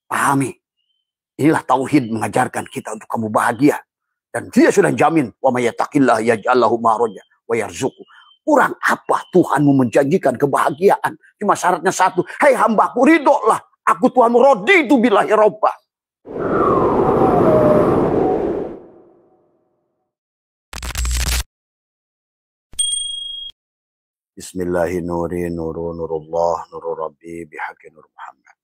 Pahami. Inilah tauhid mengajarkan kita untuk kamu bahagia. Dan dia sudah jamin, wa may yattaqillah yaj'al lahu makhraja wa yarzuqhu. Kurang apa Tuhanmu menjanjikan kebahagiaan? Cuma syaratnya satu, hai hambaku, ridholah. Aku Tuhanmu, raditu billahi robba. Bismillahirrahmanirrahim. Nurullah, nurul rabbi bihaqi nur Muhammad.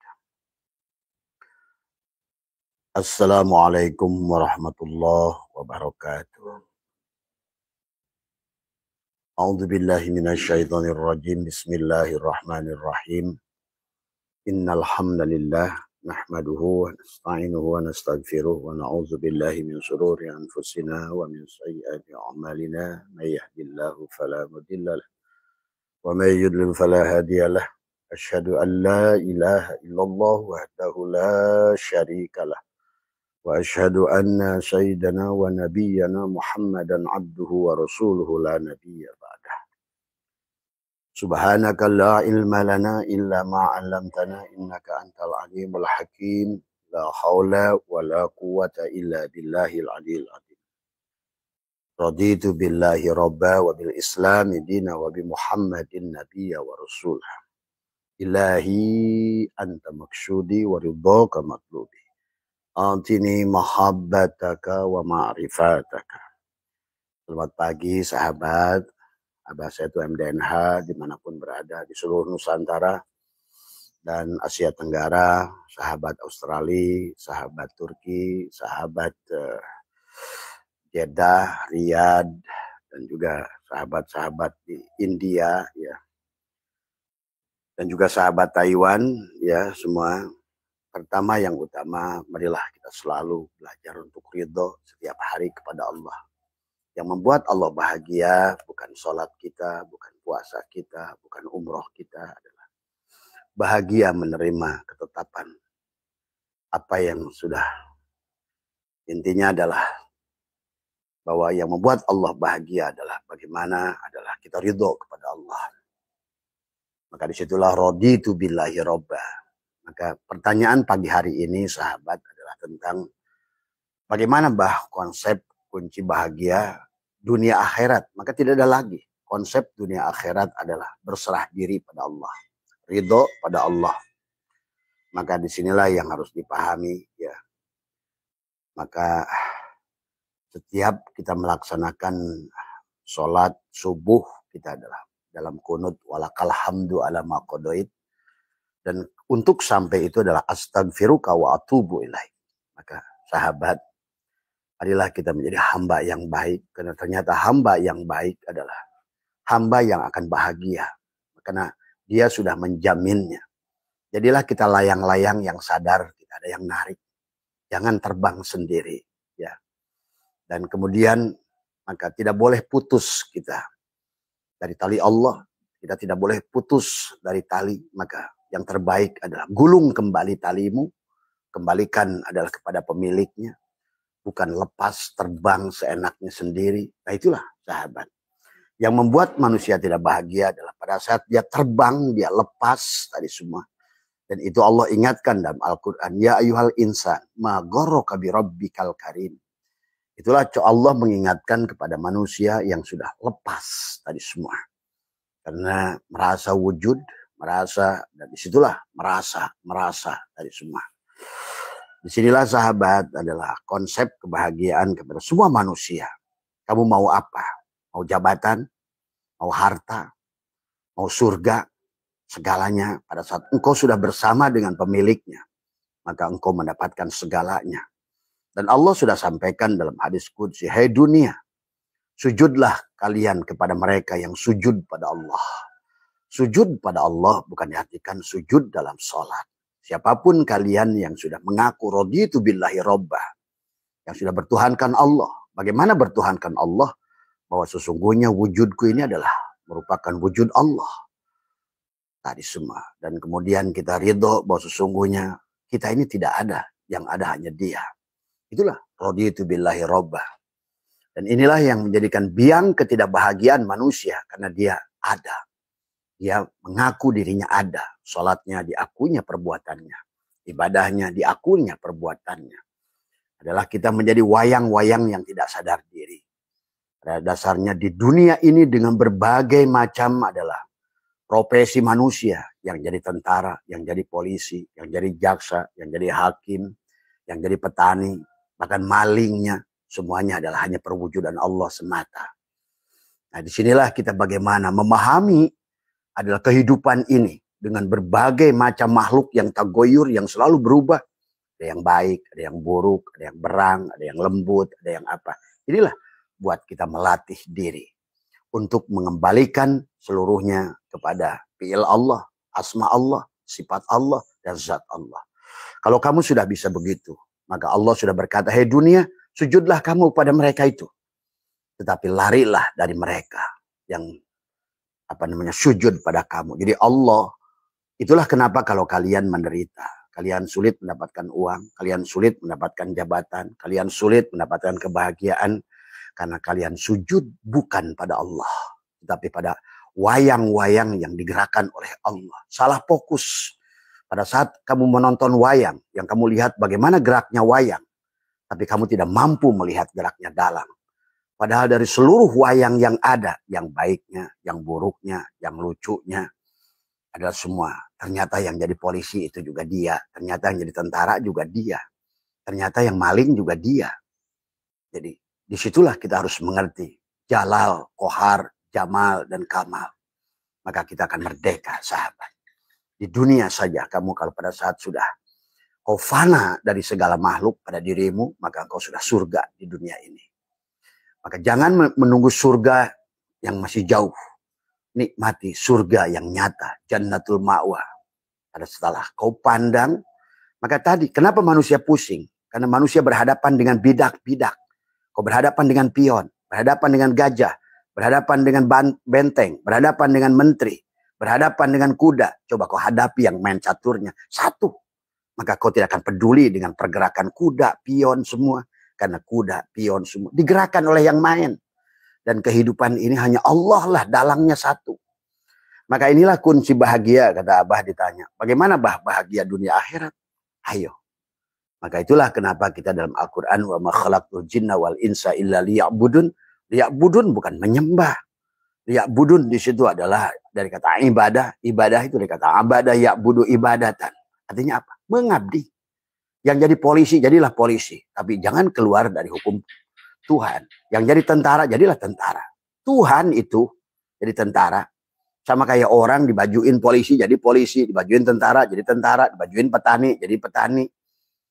Assalamualaikum warahmatullahi wabarakatuh. A'udzu billahi minasyaitonir rajim. Bismillahirrahmanirrahim. Innal hamdalillah nahmaduhu wa nasta'inuhu wa nastaghfiruh wa na'udzu billahi min shururi anfusina wa min sayyiati a'malina. May yahdihillahu fala mudilla lahu wa may yudlil fala hadiya lahu. Asyhadu an la ilaha illallah wahdahu la syarika lah. Wa asyhadu anna sayyidana wa nabiyyana Muhammadan abduhu wa rasuluhu la nabiyya ba'dah. Subhanaka la ilma lana illa ma 'allamtana innaka antal alimul hakim. La haula wa la quwwata illa billahil aliyil azim. Raditu billahi rabba wa bil islami dina wa bi Muhammadin nabiyya wa rasulah. Ilahi anta maksudi wa ridhaka matlubi. Antini mahabbataka wa ma'rifataka. Selamat pagi sahabat. Abah saya itu MDNH dimanapun berada di seluruh Nusantara dan Asia Tenggara, sahabat Australia, sahabat Turki, sahabat Jeddah, Riyadh, dan juga sahabat-sahabat di India, ya, dan juga sahabat Taiwan, ya, semua. Pertama yang utama, marilah kita selalu belajar untuk ridho setiap hari kepada Allah. Yang membuat Allah bahagia bukan sholat kita, bukan puasa kita, bukan umroh kita, adalah bahagia menerima ketetapan apa yang sudah. Intinya adalah bahwa yang membuat Allah bahagia adalah bagaimana adalah kita ridho kepada Allah. Maka disitulah raditu billahi robba. Maka pertanyaan pagi hari ini sahabat adalah tentang bagaimana konsep kunci bahagia dunia akhirat. Maka tidak ada lagi. Konsep dunia akhirat adalah berserah diri pada Allah. Ridho pada Allah. Maka disinilah yang harus dipahami. Ya. Maka setiap kita melaksanakan sholat subuh, kita adalah dalam kunut walakal hamdu ala ma qadait. Dan untuk sampai itu adalah astagfiruka wa atubu ilaih. Maka sahabat, marilah kita menjadi hamba yang baik. Karena ternyata hamba yang baik adalah hamba yang akan bahagia. Karena dia sudah menjaminnya. Jadilah kita layang-layang yang sadar, tidak ada yang narik. Jangan terbang sendiri. Ya. Dan kemudian maka tidak boleh putus kita dari tali Allah. Kita tidak boleh putus dari tali. Maka yang terbaik adalah gulung kembali talimu, kembalikan adalah kepada pemiliknya, bukan lepas terbang seenaknya sendiri. Nah itulah sahabat. Yang membuat manusia tidak bahagia adalah pada saat dia terbang, dia lepas tadi semua. Dan itu Allah ingatkan dalam Al-Quran, ya ayyuhal insan, ma gharraka bi rabbikal karim. Itulah Allah mengingatkan kepada manusia yang sudah lepas tadi semua. Karena merasa wujud, merasa, dan disitulah merasa dari semua. Disinilah sahabat adalah konsep kebahagiaan kepada semua manusia. Kamu mau apa? Mau jabatan? Mau harta? Mau surga? Segalanya pada saat engkau sudah bersama dengan pemiliknya. Maka engkau mendapatkan segalanya. Dan Allah sudah sampaikan dalam hadis qudsi, hai dunia, sujudlah kalian kepada mereka yang sujud pada Allah. Sujud pada Allah bukan diartikan sujud dalam sholat. Siapapun kalian yang sudah mengaku raditu billahi robbah, yang sudah bertuhankan Allah. Bagaimana bertuhankan Allah? Bahwa sesungguhnya wujudku ini adalah merupakan wujud Allah. Tadi semua. Dan kemudian kita ridho bahwa sesungguhnya kita ini tidak ada. Yang ada hanya dia. Itulah raditu billahi robbah. Dan inilah yang menjadikan biang ketidakbahagiaan manusia. Karena dia ada. Dia mengaku dirinya ada. Sholatnya diakuinya perbuatannya. ibadahnya, diakunya perbuatannya. Adalah kita menjadi wayang-wayang yang tidak sadar diri. Pada dasarnya di dunia ini dengan berbagai macam adalah profesi manusia, yang jadi tentara, yang jadi polisi, yang jadi jaksa, yang jadi hakim, yang jadi petani, bahkan malingnya, semuanya adalah hanya perwujudan Allah semata. Nah, disinilah kita bagaimana memahami adalah kehidupan ini dengan berbagai macam makhluk yang tagoyur, yang selalu berubah. Ada yang baik, ada yang buruk, ada yang berang, ada yang lembut, ada yang apa. Inilah buat kita melatih diri untuk mengembalikan seluruhnya kepada fi'il Allah, asma Allah, sifat Allah, dan zat Allah. Kalau kamu sudah bisa begitu, maka Allah sudah berkata, "Hei dunia, sujudlah kamu pada mereka itu. Tetapi larilah dari mereka yang sujud pada kamu." Jadi Allah, itulah kenapa kalau kalian menderita, kalian sulit mendapatkan uang, kalian sulit mendapatkan jabatan, kalian sulit mendapatkan kebahagiaan, karena kalian sujud bukan pada Allah, tetapi pada wayang-wayang yang digerakkan oleh Allah. Salah fokus. Pada saat kamu menonton wayang, yang kamu lihat bagaimana geraknya wayang, tapi kamu tidak mampu melihat geraknya dalang. Padahal dari seluruh wayang yang ada, yang baiknya, yang buruknya, yang lucunya, adalah semua. Ternyata yang jadi polisi itu juga dia. Ternyata yang jadi tentara juga dia. Ternyata yang maling juga dia. Jadi disitulah kita harus mengerti Jalal, Kohar, Jamal, dan Kamal. Maka kita akan merdeka, sahabat. Di dunia saja kamu kalau pada saat sudah kau fana dari segala makhluk pada dirimu, maka kau sudah surga di dunia ini. Maka jangan menunggu surga yang masih jauh. Nikmati surga yang nyata, Jannatul Ma'wa. Pada setelah kau pandang, maka tadi kenapa manusia pusing? Karena manusia berhadapan dengan bidak-bidak. Kau berhadapan dengan pion, berhadapan dengan gajah, berhadapan dengan benteng, berhadapan dengan menteri, berhadapan dengan kuda. Coba kau hadapi yang main caturnya. Satu. Maka kau tidak akan peduli dengan pergerakan kuda, pion semua. Karena kuda, pion semua digerakkan oleh yang main. Dan kehidupan ini hanya Allah lah, dalangnya satu. Maka inilah kunci bahagia, kata Abah ditanya. Bagaimana bahagia dunia akhirat? Ayo. Maka itulah kenapa kita dalam Al-Quran, wa ma khalaqtul jinna wal insa illa liya'budun. Liya'budun bukan menyembah. Liya'budun di situ adalah dari kata ibadah. Ibadah itu dari kata abadah ya'budu ibadatan. Artinya apa? Mengabdi. Yang jadi polisi, jadilah polisi. Tapi jangan keluar dari hukum Tuhan. Yang jadi tentara, jadilah tentara. Tuhan itu jadi tentara. Sama kayak orang dibajuin polisi, jadi polisi. Dibajuin tentara, jadi tentara. Dibajuin petani, jadi petani.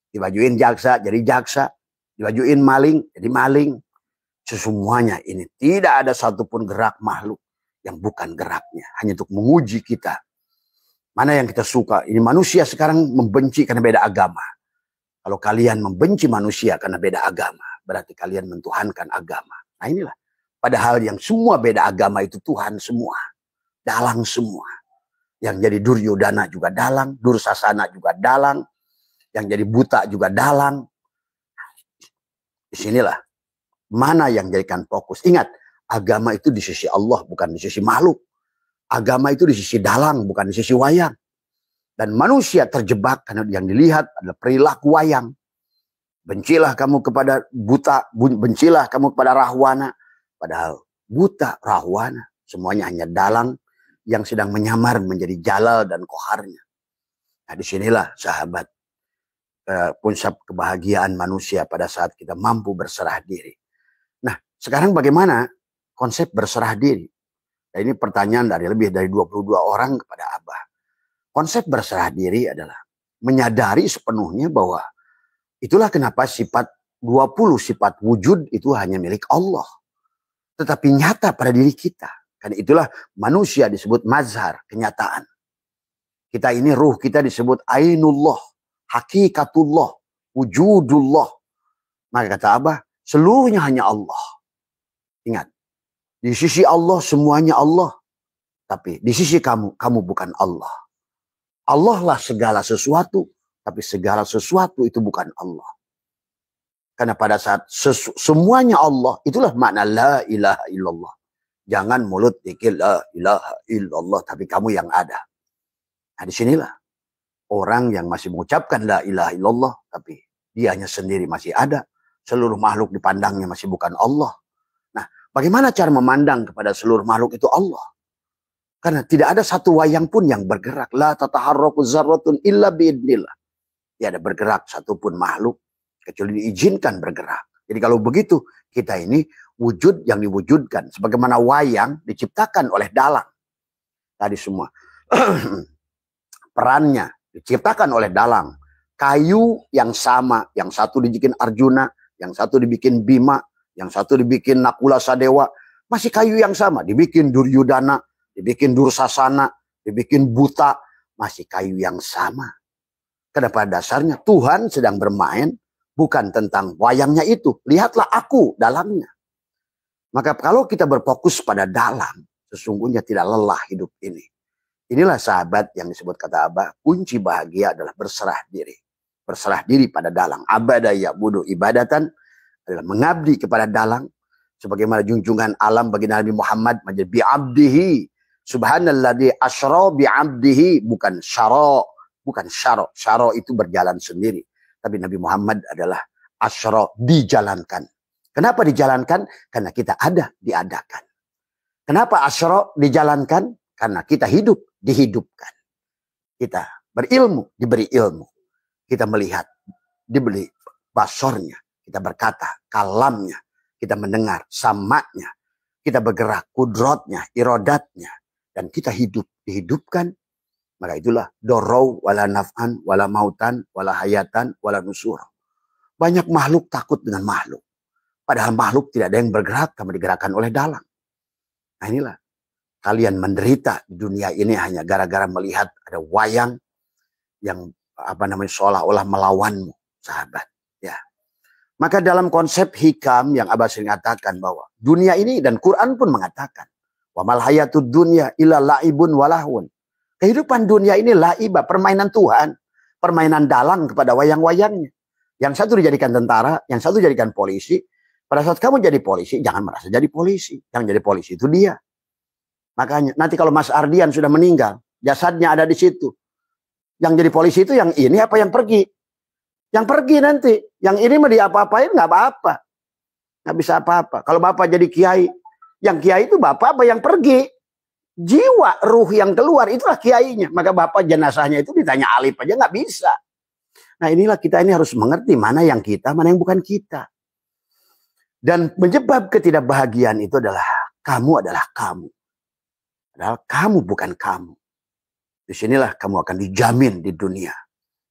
Dibajuin jaksa, jadi jaksa. Dibajuin maling, jadi maling. Semuanya ini. Tidak ada satupun gerak makhluk yang bukan geraknya. Hanya untuk menguji kita. Mana yang kita suka. Ini manusia sekarang membenci karena beda agama. Kalau kalian membenci manusia karena beda agama, berarti kalian mentuhankan agama. Nah inilah. Padahal yang semua beda agama itu Tuhan semua. Dalang semua. Yang jadi Duryodhana juga dalang. Dursasana juga dalang. Yang jadi buta juga dalang. Disinilah. Mana yang jadikan fokus. Ingat, agama itu di sisi Allah, bukan di sisi makhluk. Agama itu di sisi dalang, bukan di sisi wayang. Dan manusia terjebak karena yang dilihat adalah perilaku wayang. Bencilah kamu kepada buta, bencilah kamu kepada rahwana. Padahal buta, rahwana, semuanya hanya dalang yang sedang menyamar menjadi jalal dan koharnya. Nah disinilah sahabat, puncak kebahagiaan manusia pada saat kita mampu berserah diri. Nah sekarang bagaimana konsep berserah diri? Nah, ini pertanyaan dari lebih dari 22 orang kepada Abah. Konsep berserah diri adalah menyadari sepenuhnya bahwa itulah kenapa sifat 20 sifat wujud itu hanya milik Allah. Tetapi nyata pada diri kita. Karena itulah manusia disebut mazhar, kenyataan. Kita ini ruh kita disebut ainullah, hakikatullah, wujudullah. Maka kata Abah, seluruhnya hanya Allah. Ingat, di sisi Allah semuanya Allah. Tapi di sisi kamu, kamu bukan Allah. Allah lah segala sesuatu, tapi segala sesuatu itu bukan Allah. Karena pada saat semuanya Allah, itulah makna la ilaha illallah. Jangan mulut dikir la ilaha illallah, tapi kamu yang ada. Nah disinilah. Orang yang masih mengucapkan la ilaha illallah, tapi dianya sendiri masih ada. Seluruh makhluk dipandangnya masih bukan Allah. Nah, bagaimana cara memandang kepada seluruh makhluk itu Allah? Karena tidak ada satu wayang pun yang bergerak. La tataharraku zarratun illa biidnillah. Tidak ada bergerak satupun makhluk kecuali diizinkan bergerak. Jadi kalau begitu, kita ini wujud yang diwujudkan. Sebagaimana wayang diciptakan oleh dalang. Tadi semua. Perannya diciptakan oleh dalang. Kayu yang sama. Yang satu dibikin Arjuna. Yang satu dibikin Bima. Yang satu dibikin Nakula Sadewa. Masih kayu yang sama. Dibikin Duryudana. Dibikin Dursasana. Dibikin Buta. Masih kayu yang sama. Karena pada dasarnya Tuhan sedang bermain. Bukan tentang wayangnya itu. Lihatlah aku dalangnya. Maka kalau kita berfokus pada dalang. Sesungguhnya tidak lelah hidup ini. Inilah sahabat yang disebut kata Abah, kunci bahagia adalah berserah diri. Berserah diri pada dalang. Abada ya'budu ibadatan adalah mengabdi kepada dalang. Sebagaimana junjungan alam bagi Nabi Muhammad menjadi bi'abdihi. Subhanalladzi asra bi'abdihi. Bukan syara. Bukan syara. Syara itu berjalan sendiri. Tapi Nabi Muhammad adalah asra, dijalankan. Kenapa dijalankan? Karena kita ada, diadakan. Kenapa asra dijalankan? Karena kita hidup, dihidupkan. Kita berilmu, diberi ilmu. Kita melihat, diberi basornya. Kita berkata, kalamnya. Kita mendengar, samaknya. Kita bergerak, kudrotnya, irodatnya. Dan kita hidup, dihidupkan. Maka itulah dorau, wala naf'an, wala mautan, wala hayatan, wala nusur. Banyak makhluk takut dengan makhluk. Padahal makhluk tidak ada yang bergerak, karena digerakkan oleh dalang. Nah inilah. Kalian menderita di dunia ini hanya gara-gara melihat ada wayang yang seolah-olah melawanmu, sahabat. Ya. Maka dalam konsep hikam yang Abah sering katakan bahwa dunia ini dan Quran pun mengatakan, wa mal hayatud dunya illa laibun walahun. Kehidupan dunia ini laibah, permainan Tuhan, permainan dalang kepada wayang-wayangnya. Yang satu dijadikan tentara, yang satu dijadikan polisi. Pada saat kamu jadi polisi, jangan merasa jadi polisi. Yang jadi polisi itu dia. Makanya nanti kalau Mas Ardian sudah meninggal, jasadnya ada di situ. Yang jadi polisi itu yang ini apa yang pergi? Yang pergi nanti. Yang ini mau diapa-apain nggak apa-apa. Nggak bisa apa-apa. Kalau Bapak jadi kiai, yang kiai itu Bapak apa yang pergi? Jiwa, ruh yang keluar, itulah kiainya. Maka Bapak jenazahnya itu ditanya alif aja nggak bisa. Nah inilah kita ini harus mengerti mana yang kita, mana yang bukan kita. Dan penyebab ketidakbahagiaan itu adalah kamu adalah kamu. Padahal kamu bukan kamu. Disinilah kamu akan dijamin di dunia.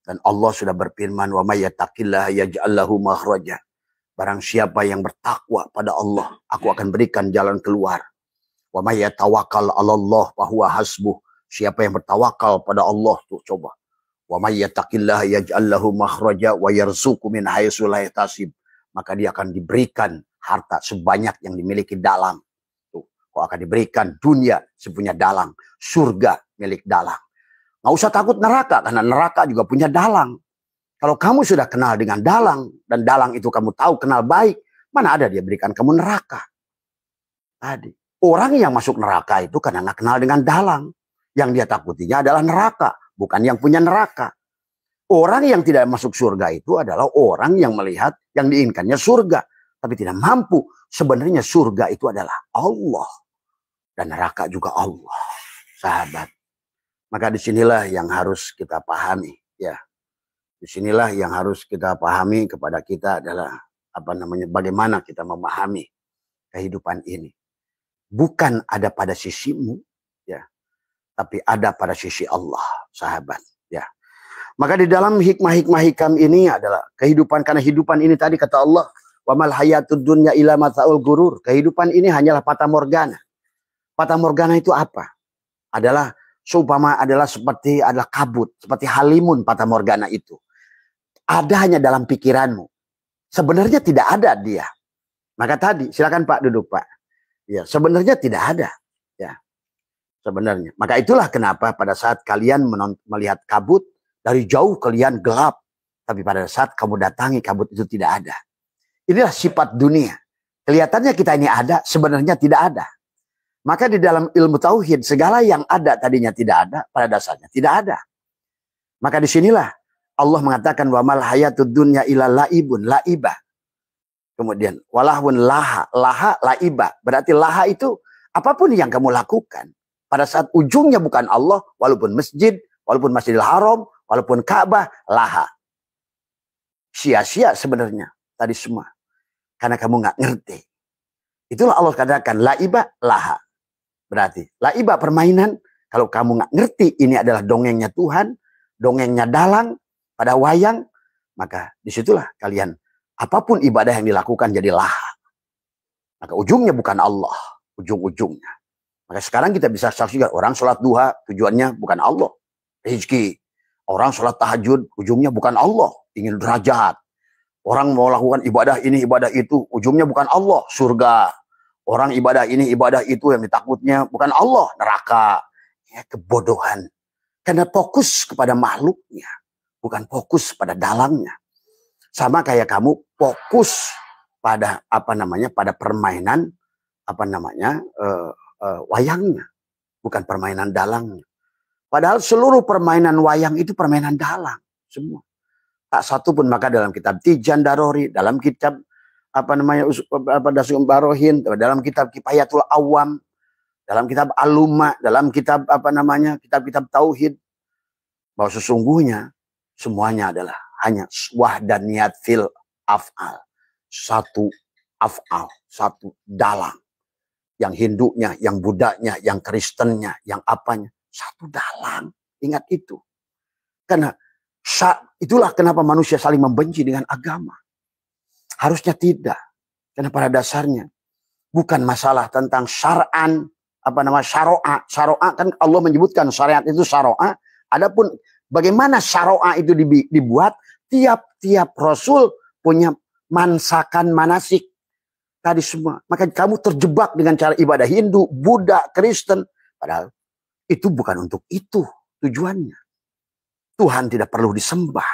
Dan Allah sudah berfirman, wa may yattaqillaha yaj'al lahu makhraja. Barang siapa yang bertakwa pada Allah, aku akan berikan jalan keluar. Wa may yatawakkal 'alallah fa huwa hasbuh. Siapa yang bertawakal pada Allah tuh coba. Wa may yattaqillaha yaj'al lahu makhraja wa yarzuqhu min haitsu la yahtasib. Maka dia akan diberikan harta sebanyak yang dimiliki dalang. Kau akan diberikan dunia sepunya dalang. Surga milik dalang. Nggak usah takut neraka. Karena neraka juga punya dalang. Kalau kamu sudah kenal dengan dalang. Dan dalang itu kamu tahu kenal baik. Mana ada dia berikan kamu neraka. Tadi. Orang yang masuk neraka itu karena nggak kenal dengan dalang. Yang dia takutinya adalah neraka. Bukan yang punya neraka. Orang yang tidak masuk surga itu adalah orang yang melihat yang diinginkannya surga. Tapi tidak mampu. Sebenarnya surga itu adalah Allah. Dan neraka juga Allah, sahabat. Maka disinilah yang harus kita pahami, ya. Disinilah yang harus kita pahami kepada kita adalah bagaimana kita memahami kehidupan ini. Bukan ada pada sisimu, ya, tapi ada pada sisi Allah, sahabat, ya. Maka di dalam hikmah-hikmah hikam ini adalah kehidupan, karena hidupan ini tadi kata Allah, wa mal hayatud dunya illa mata'ul gurur. Kehidupan ini hanyalah fata morgana. Fata morgana itu apa? Adalah seperti kabut, seperti halimun fata morgana itu. Ada hanya dalam pikiranmu. Sebenarnya tidak ada dia. Maka tadi, silakan Pak duduk Pak. Ya, sebenarnya tidak ada. Ya, sebenarnya. Maka itulah kenapa pada saat kalian melihat kabut, dari jauh kalian gelap. Tapi pada saat kamu datangi kabut itu tidak ada. Inilah sifat dunia. Kelihatannya kita ini ada, sebenarnya tidak ada. Maka di dalam ilmu tauhid segala yang ada tadinya tidak ada, pada dasarnya tidak ada. Maka disinilah Allah mengatakan wa mal hayatud dunya illa laibun, laibah. Kemudian walahun laha, laha laiba. Berarti laha itu apapun yang kamu lakukan pada saat ujungnya bukan Allah, walaupun masjid, walaupun Masjidil Haram, walaupun Ka'bah, laha. Sia-sia sebenarnya tadi semua. Karena kamu nggak ngerti. Itulah Allah katakan laiba laha. Berarti laiba permainan, kalau kamu nggak ngerti ini adalah dongengnya Tuhan, dongengnya dalang pada wayang, maka disitulah kalian apapun ibadah yang dilakukan jadi laha. Maka ujungnya bukan Allah. Ujung-ujungnya. Maka sekarang kita bisa saksikan orang sholat duha tujuannya bukan Allah. Rezeki. Orang sholat tahajud ujungnya bukan Allah. Ingin derajat. Orang mau lakukan ibadah ini, ibadah itu. Ujungnya bukan Allah. Surga. Orang ibadah ini, ibadah itu yang ditakutnya bukan Allah. Neraka. Ya, kebodohan. Karena fokus kepada makhluknya. Bukan fokus pada dalangnya. Sama kayak kamu fokus pada pada permainan wayangnya, bukan permainan dalangnya. Padahal seluruh permainan wayang itu permainan dalang semua. Tak satu pun. Maka dalam kitab Tijan Darori, dalam kitab Dasyun Barohin, dalam kitab Kifayatul Awam, dalam kitab Aluma, dalam kitab kitab-kitab tauhid, bahwa sesungguhnya semuanya adalah hanya wahdaniyat fil af'al. Satu af'al, satu dalang. Yang Hindunya, yang Budanya, yang Kristennya, yang apanya. Satu dalang. Ingat itu. Karena itulah kenapa manusia saling membenci dengan agama. Harusnya tidak. Karena pada dasarnya bukan masalah tentang syar'an, syara'a. Syara'a kan Allah menyebutkan syariat itu syara'a. Adapun bagaimana syara'a itu dibuat, tiap-tiap Rasul punya mansakan manasik. Tadi semua. Maka kamu terjebak dengan cara ibadah Hindu, Buddha, Kristen. Padahal itu bukan untuk itu tujuannya. Tuhan tidak perlu disembah.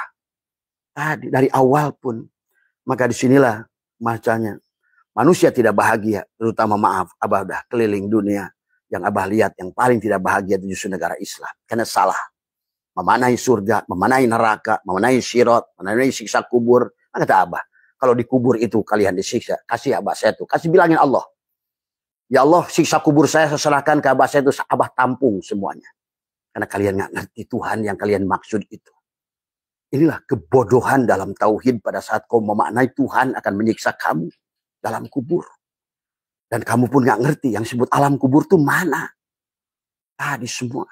Tadi dari awal pun. Maka disinilah macanya. Manusia tidak bahagia. Terutama maaf, Abah udah keliling dunia. Yang Abah lihat yang paling tidak bahagia itu justru negara Islam. Karena salah. Memanai surga, memanai neraka, memanai sirat, memanai siksa kubur. Maka kata Abah, kalau di kubur itu kalian disiksa, kasih Abah saya itu. Kasih bilangin Allah. Ya Allah, siksa kubur saya serahkan ke Abah saya itu. Abah tampung semuanya. Karena kalian nggak ngerti Tuhan yang kalian maksud itu. Inilah kebodohan dalam tauhid pada saat kau memaknai Tuhan akan menyiksa kamu dalam kubur. Dan kamu pun nggak ngerti yang disebut alam kubur itu mana. Tadi semua.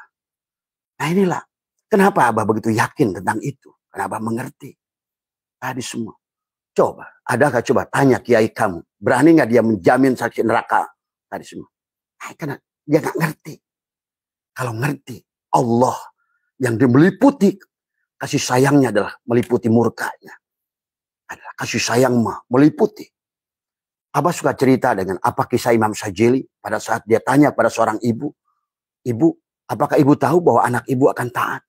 Nah inilah. Kenapa Abah begitu yakin tentang itu? Karena Abah mengerti. Tadi semua. Coba, adakah coba tanya kiai kamu. Berani nggak dia menjamin saksi neraka? Tadi semua. Nah, karena dia nggak ngerti. Kalau ngerti, Allah yang meliputi kasih sayangnya adalah meliputi murkanya. Adalah kasih sayang meliputi. Abah suka cerita dengan apa kisah Imam Sajili pada saat dia tanya pada seorang ibu. Ibu, apakah ibu tahu bahwa anak ibu akan taat?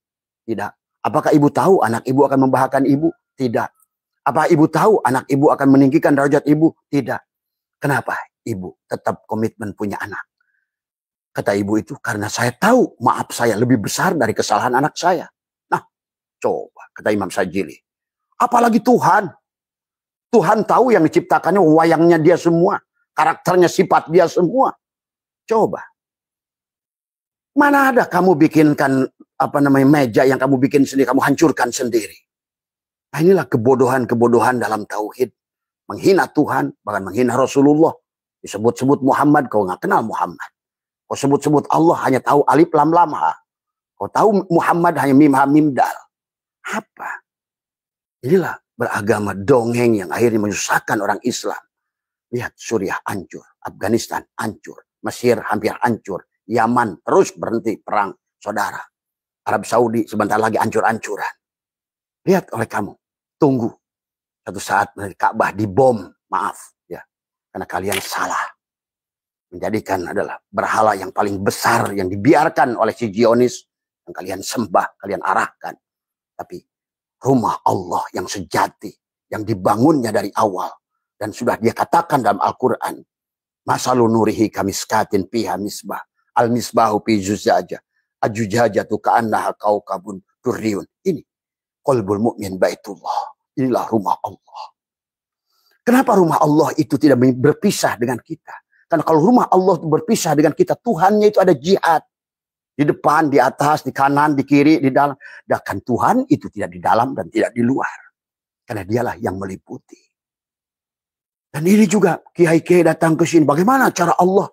Tidak. Apakah ibu tahu anak ibu akan membahagiakan ibu? Tidak. Apa ibu tahu anak ibu akan meninggikan derajat ibu? Tidak. Kenapa ibu tetap komitmen punya anak? Kata ibu itu, karena saya tahu maaf saya lebih besar dari kesalahan anak saya. Nah, coba, kata Imam Sajili. Apalagi Tuhan. Tuhan tahu yang diciptakannya, wayangnya dia semua. Karakternya, sifat dia semua. Coba. Mana ada kamu bikinkan meja yang kamu bikin sendiri, kamu hancurkan sendiri. Nah inilah kebodohan-kebodohan dalam tauhid. Menghina Tuhan, bahkan menghina Rasulullah. Disebut-sebut Muhammad, kau nggak kenal Muhammad. Kau sebut-sebut Allah, hanya tahu alif lam lam ha. Kau tahu Muhammad hanya mim ha mim dal. Apa? Inilah beragama dongeng yang akhirnya menyusahkan orang Islam. Lihat Suriah hancur, Afghanistan hancur, Mesir hampir hancur, Yaman terus berhenti perang saudara. Arab Saudi sebentar lagi hancur-hancuran. Lihat oleh kamu, tunggu. Satu saat Ka'bah dibom, maaf ya. Karena kalian salah. Menjadikan adalah berhala yang paling besar yang dibiarkan oleh si Zionis. Yang kalian sembah, kalian arahkan. Tapi rumah Allah yang sejati, yang dibangunnya dari awal. Dan sudah dia katakan dalam Al-Quran. Masalu nurihi kamiskatin piha misbah. Al-misbahu pi zuzaja. Ajujajatu ka'annaha kaukabun durriun. Ini Qalbul mu'min baitullah. Inilah rumah Allah. Kenapa rumah Allah itu tidak berpisah dengan kita? Karena kalau rumah Allah itu berpisah dengan kita, Tuhannya itu ada jihad. Di depan, di atas, di kanan, di kiri, di dalam. Dan Tuhan itu tidak di dalam dan tidak di luar. Karena dialah yang meliputi. Dan ini juga kiai-kiai datang ke sini. Bagaimana cara Allah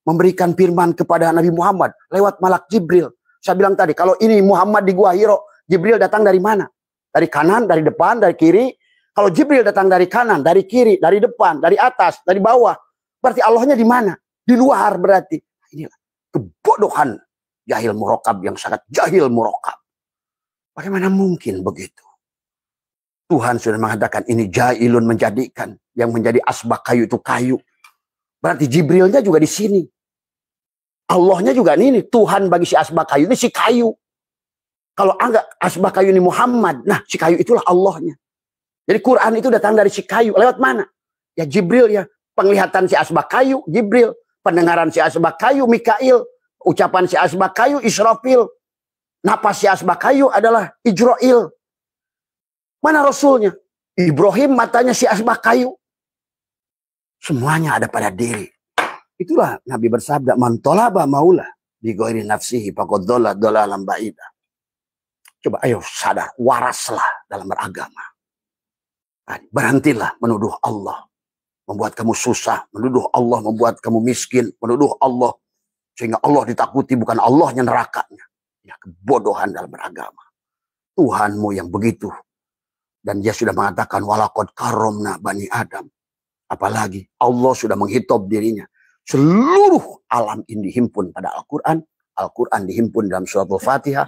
memberikan firman kepada Nabi Muhammad lewat malak Jibril? Saya bilang tadi, kalau ini Muhammad di Gua Hiro, Jibril datang dari mana? Dari kanan, dari depan, dari kiri. Kalau Jibril datang dari kanan, dari kiri, dari depan, dari atas, dari bawah, berarti Allahnya di mana? Di luar berarti. Inilah kebodohan jahil murokab yang sangat jahil murokab. Bagaimana mungkin begitu? Tuhan sudah mengatakan ini jahilun menjadikan. Yang menjadi asbak kayu itu kayu. Berarti Jibrilnya juga di sini. Allahnya juga ini. Tuhan bagi si asbak kayu ini si kayu. Kalau anggap asbak kayu ini Muhammad. Nah si kayu itulah Allahnya. Jadi Quran itu datang dari si kayu. Lewat mana? Ya Jibril ya. Penglihatan si asbak kayu Jibril. Pendengaran si asbak kayu Mikail. Ucapan si asbak kayu Israfil. Napas si asbak kayu adalah Ijroil. Mana Rasulnya? Ibrahim matanya si asbak kayu. Semuanya ada pada diri. Itulah Nabi bersabda, man tolaba maula bi ghairi nafsihi faqad dhalla dhalalan ba'ida. Coba ayo sadar, waraslah dalam beragama. Berhentilah menuduh Allah. Membuat kamu susah, menuduh Allah membuat kamu miskin, menuduh Allah sehingga Allah ditakuti bukan Allahnya nerakanya. Ya kebodohan dalam beragama. Tuhanmu yang begitu. Dan dia sudah mengatakan walaqad karramna bani Adam. Apalagi Allah sudah menghitop dirinya. Seluruh alam ini dihimpun pada Al-Quran. Al-Quran dihimpun dalam suratul Fatihah.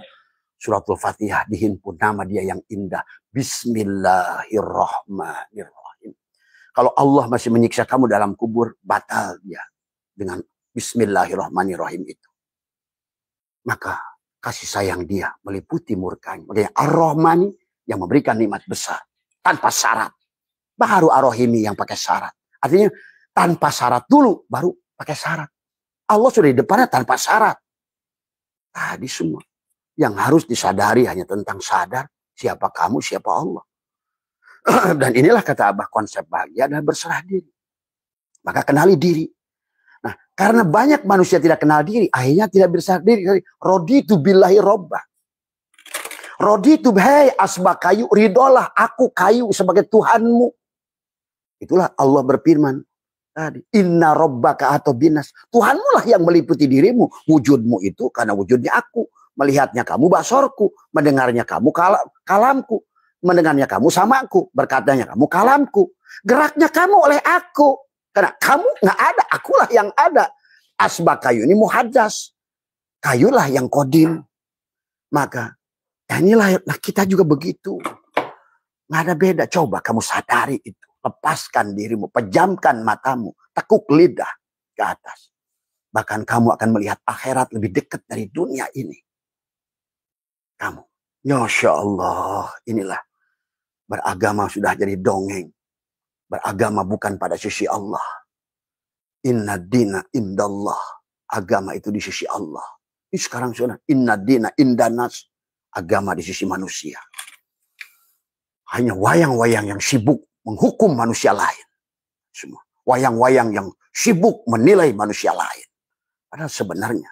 Suratul Fatihah dihimpun nama dia yang indah. Bismillahirrahmanirrahim. Kalau Allah masih menyiksa kamu dalam kubur, batal dia dengan Bismillahirrahmanirrahim itu. Maka kasih sayang dia meliputi murkanya. Makanya Ar-Rahmani yang memberikan nikmat besar tanpa syarat. Baru Ar-Rahimi yang pakai syarat. Artinya tanpa syarat dulu baru pakai syarat. Allah sudah di depannya tanpa syarat. Tadi semua. Yang harus disadari hanya tentang sadar siapa kamu, siapa Allah. Dan inilah kata Abah, konsep bahagia adalah berserah diri. Maka kenali diri. Nah, karena banyak manusia tidak kenal diri, akhirnya tidak berserah diri. Raditu billahi robba. Raditu hei asbak kayu, ridolah aku kayu sebagai Tuhanmu. Itulah Allah berfirman tadi. Inna robbaka atau binas. Tuhanmu lah yang meliputi dirimu. Wujudmu itu karena wujudnya aku. Melihatnya kamu basorku. Mendengarnya kamu kalamku. Mendengarnya kamu samaku. Berkatanya kamu kalamku. Geraknya kamu oleh aku. Karena kamu nggak ada. Akulah yang ada. Asbak kayu ini muhaddas. Kayulah yang kodim. Maka inilah kita juga begitu. Nggak ada beda. Coba kamu sadari itu. Lepaskan dirimu. Pejamkan matamu. Tekuk lidah ke atas. Bahkan kamu akan melihat akhirat lebih dekat dari dunia ini. Kamu. Masya Allah. Inilah. Beragama sudah jadi dongeng. Beragama bukan pada sisi Allah. Inna dina indallah. Agama itu di sisi Allah. Ini sekarang sudah. Inna dina indanas. Agama di sisi manusia. Hanya wayang-wayang yang sibuk menghukum manusia lain. Semua. Wayang-wayang yang sibuk menilai manusia lain. Padahal sebenarnya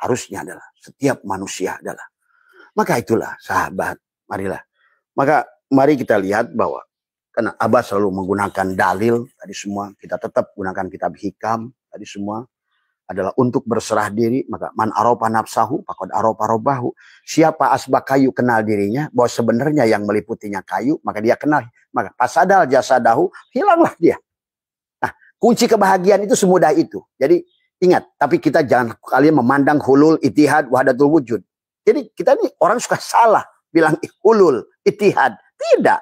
harusnya adalah setiap manusia adalah. Maka itulah sahabat. Marilah. Maka mari kita lihat bahwa karena Abah selalu menggunakan dalil tadi semua. Kita tetap gunakan kitab hikam tadi semua. Adalah untuk berserah diri, maka man aropa nafsahu, faqad aropa robbahu. Siapa asbak kayu kenal dirinya, bahwa sebenarnya yang meliputinya kayu, maka dia kenal. Maka pasadal jasadahu, hilanglah dia. Nah, kunci kebahagiaan itu semudah itu. Jadi ingat, tapi kita jangan kalian memandang hulul, itihad, wahdatul wujud. Jadi kita ini orang suka salah bilang hulul, itihad. Tidak.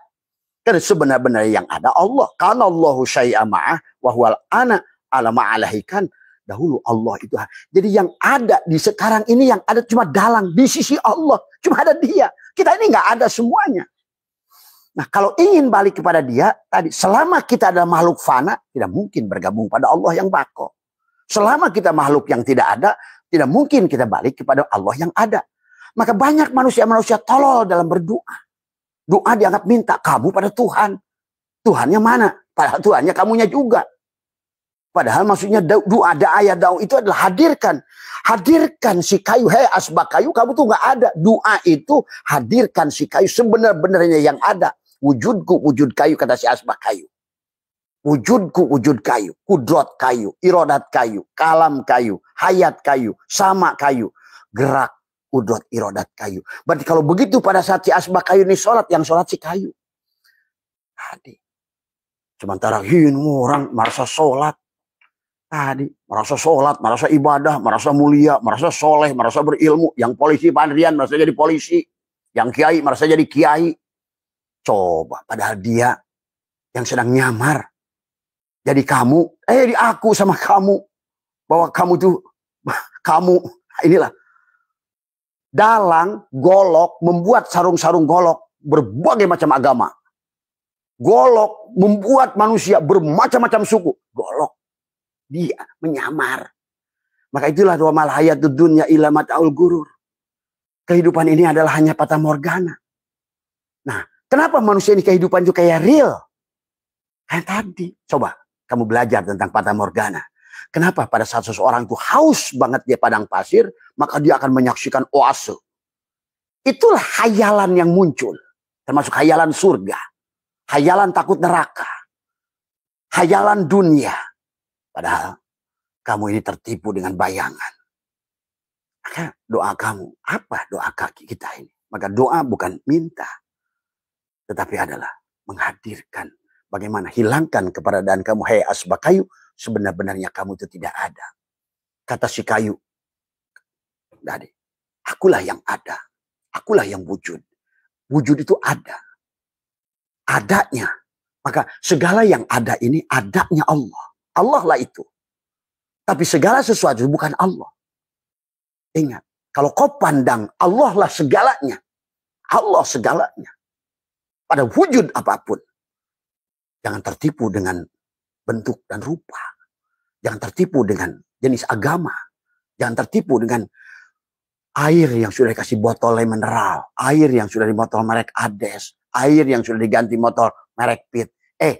Karena sebenarnya yang ada Allah. Kana Allahu syai'a ma'ah, wahwal ana ala ma'alahikan. Dahulu Allah itu. Jadi yang ada di sekarang ini yang ada cuma dalang di sisi Allah. Cuma ada dia. Kita ini nggak ada semuanya. Nah kalau ingin balik kepada dia. Tadi selama kita adalah makhluk fana. Tidak mungkin bergabung pada Allah yang bako. Selama kita makhluk yang tidak ada. Tidak mungkin kita balik kepada Allah yang ada. Maka banyak manusia-manusia tolol dalam berdoa. Doa dianggap minta kamu pada Tuhan. Tuhannya mana? Padahal Tuhannya kamunya juga. Padahal maksudnya doa, ada ayat doa itu adalah hadirkan. Hadirkan si kayu. Hei asbak kayu, kamu tuh nggak ada. Doa itu hadirkan si kayu sebenar-benarnya yang ada. Wujudku, wujud kayu, kata si asbak kayu. Wujudku, wujud kayu. Kudrot kayu, irodat kayu, kalam kayu, hayat kayu, sama kayu. Gerak, kudrot, irodat kayu. Berarti kalau begitu pada saat si asbak kayu ini sholat, yang sholat si kayu. Tadi. Sementara orang merasa sholat. Tadi merasa sholat, merasa ibadah, merasa mulia, merasa soleh, merasa berilmu. Yang polisi Pandrian merasa jadi polisi. Yang kiai merasa jadi kiai. Coba, padahal dia yang sedang nyamar. Jadi kamu, di aku sama kamu. Bahwa kamu tuh, kamu, inilah. Dalang, golok, membuat sarung-sarung golok. Berbagai macam agama. Golok, membuat manusia bermacam-macam suku. Golok. Dia menyamar. Maka itulah wa mal hayatud dunya illa mata'ul gurur. Kehidupan ini adalah hanya fata morgana. Nah, kenapa manusia ini kehidupan itu kayak real? Kayak tadi. Coba kamu belajar tentang fata morgana. Kenapa pada saat seseorang itu haus banget di padang pasir, maka dia akan menyaksikan oase. Itulah hayalan yang muncul. Termasuk hayalan surga. Hayalan takut neraka. Hayalan dunia. Padahal kamu ini tertipu dengan bayangan. Maka doa kamu, apa doa kaki kita ini? Maka doa bukan minta. Tetapi adalah menghadirkan. Bagaimana hilangkan keberadaan kamu. Hei asbak kayu, sebenar-benarnya kamu itu tidak ada. Kata si kayu. Tadi, akulah yang ada. Akulah yang wujud. Wujud itu ada. Adanya. Maka segala yang ada ini adanya Allah. Allah lah itu. Tapi segala sesuatu bukan Allah. Ingat, kalau kau pandang Allah lah segalanya. Allah segalanya. Pada wujud apapun. Jangan tertipu dengan bentuk dan rupa. Jangan tertipu dengan jenis agama. Jangan tertipu dengan air yang sudah dikasih botol mineral. Air yang sudah di botol merek Ades. Air yang sudah diganti botol merek Pit.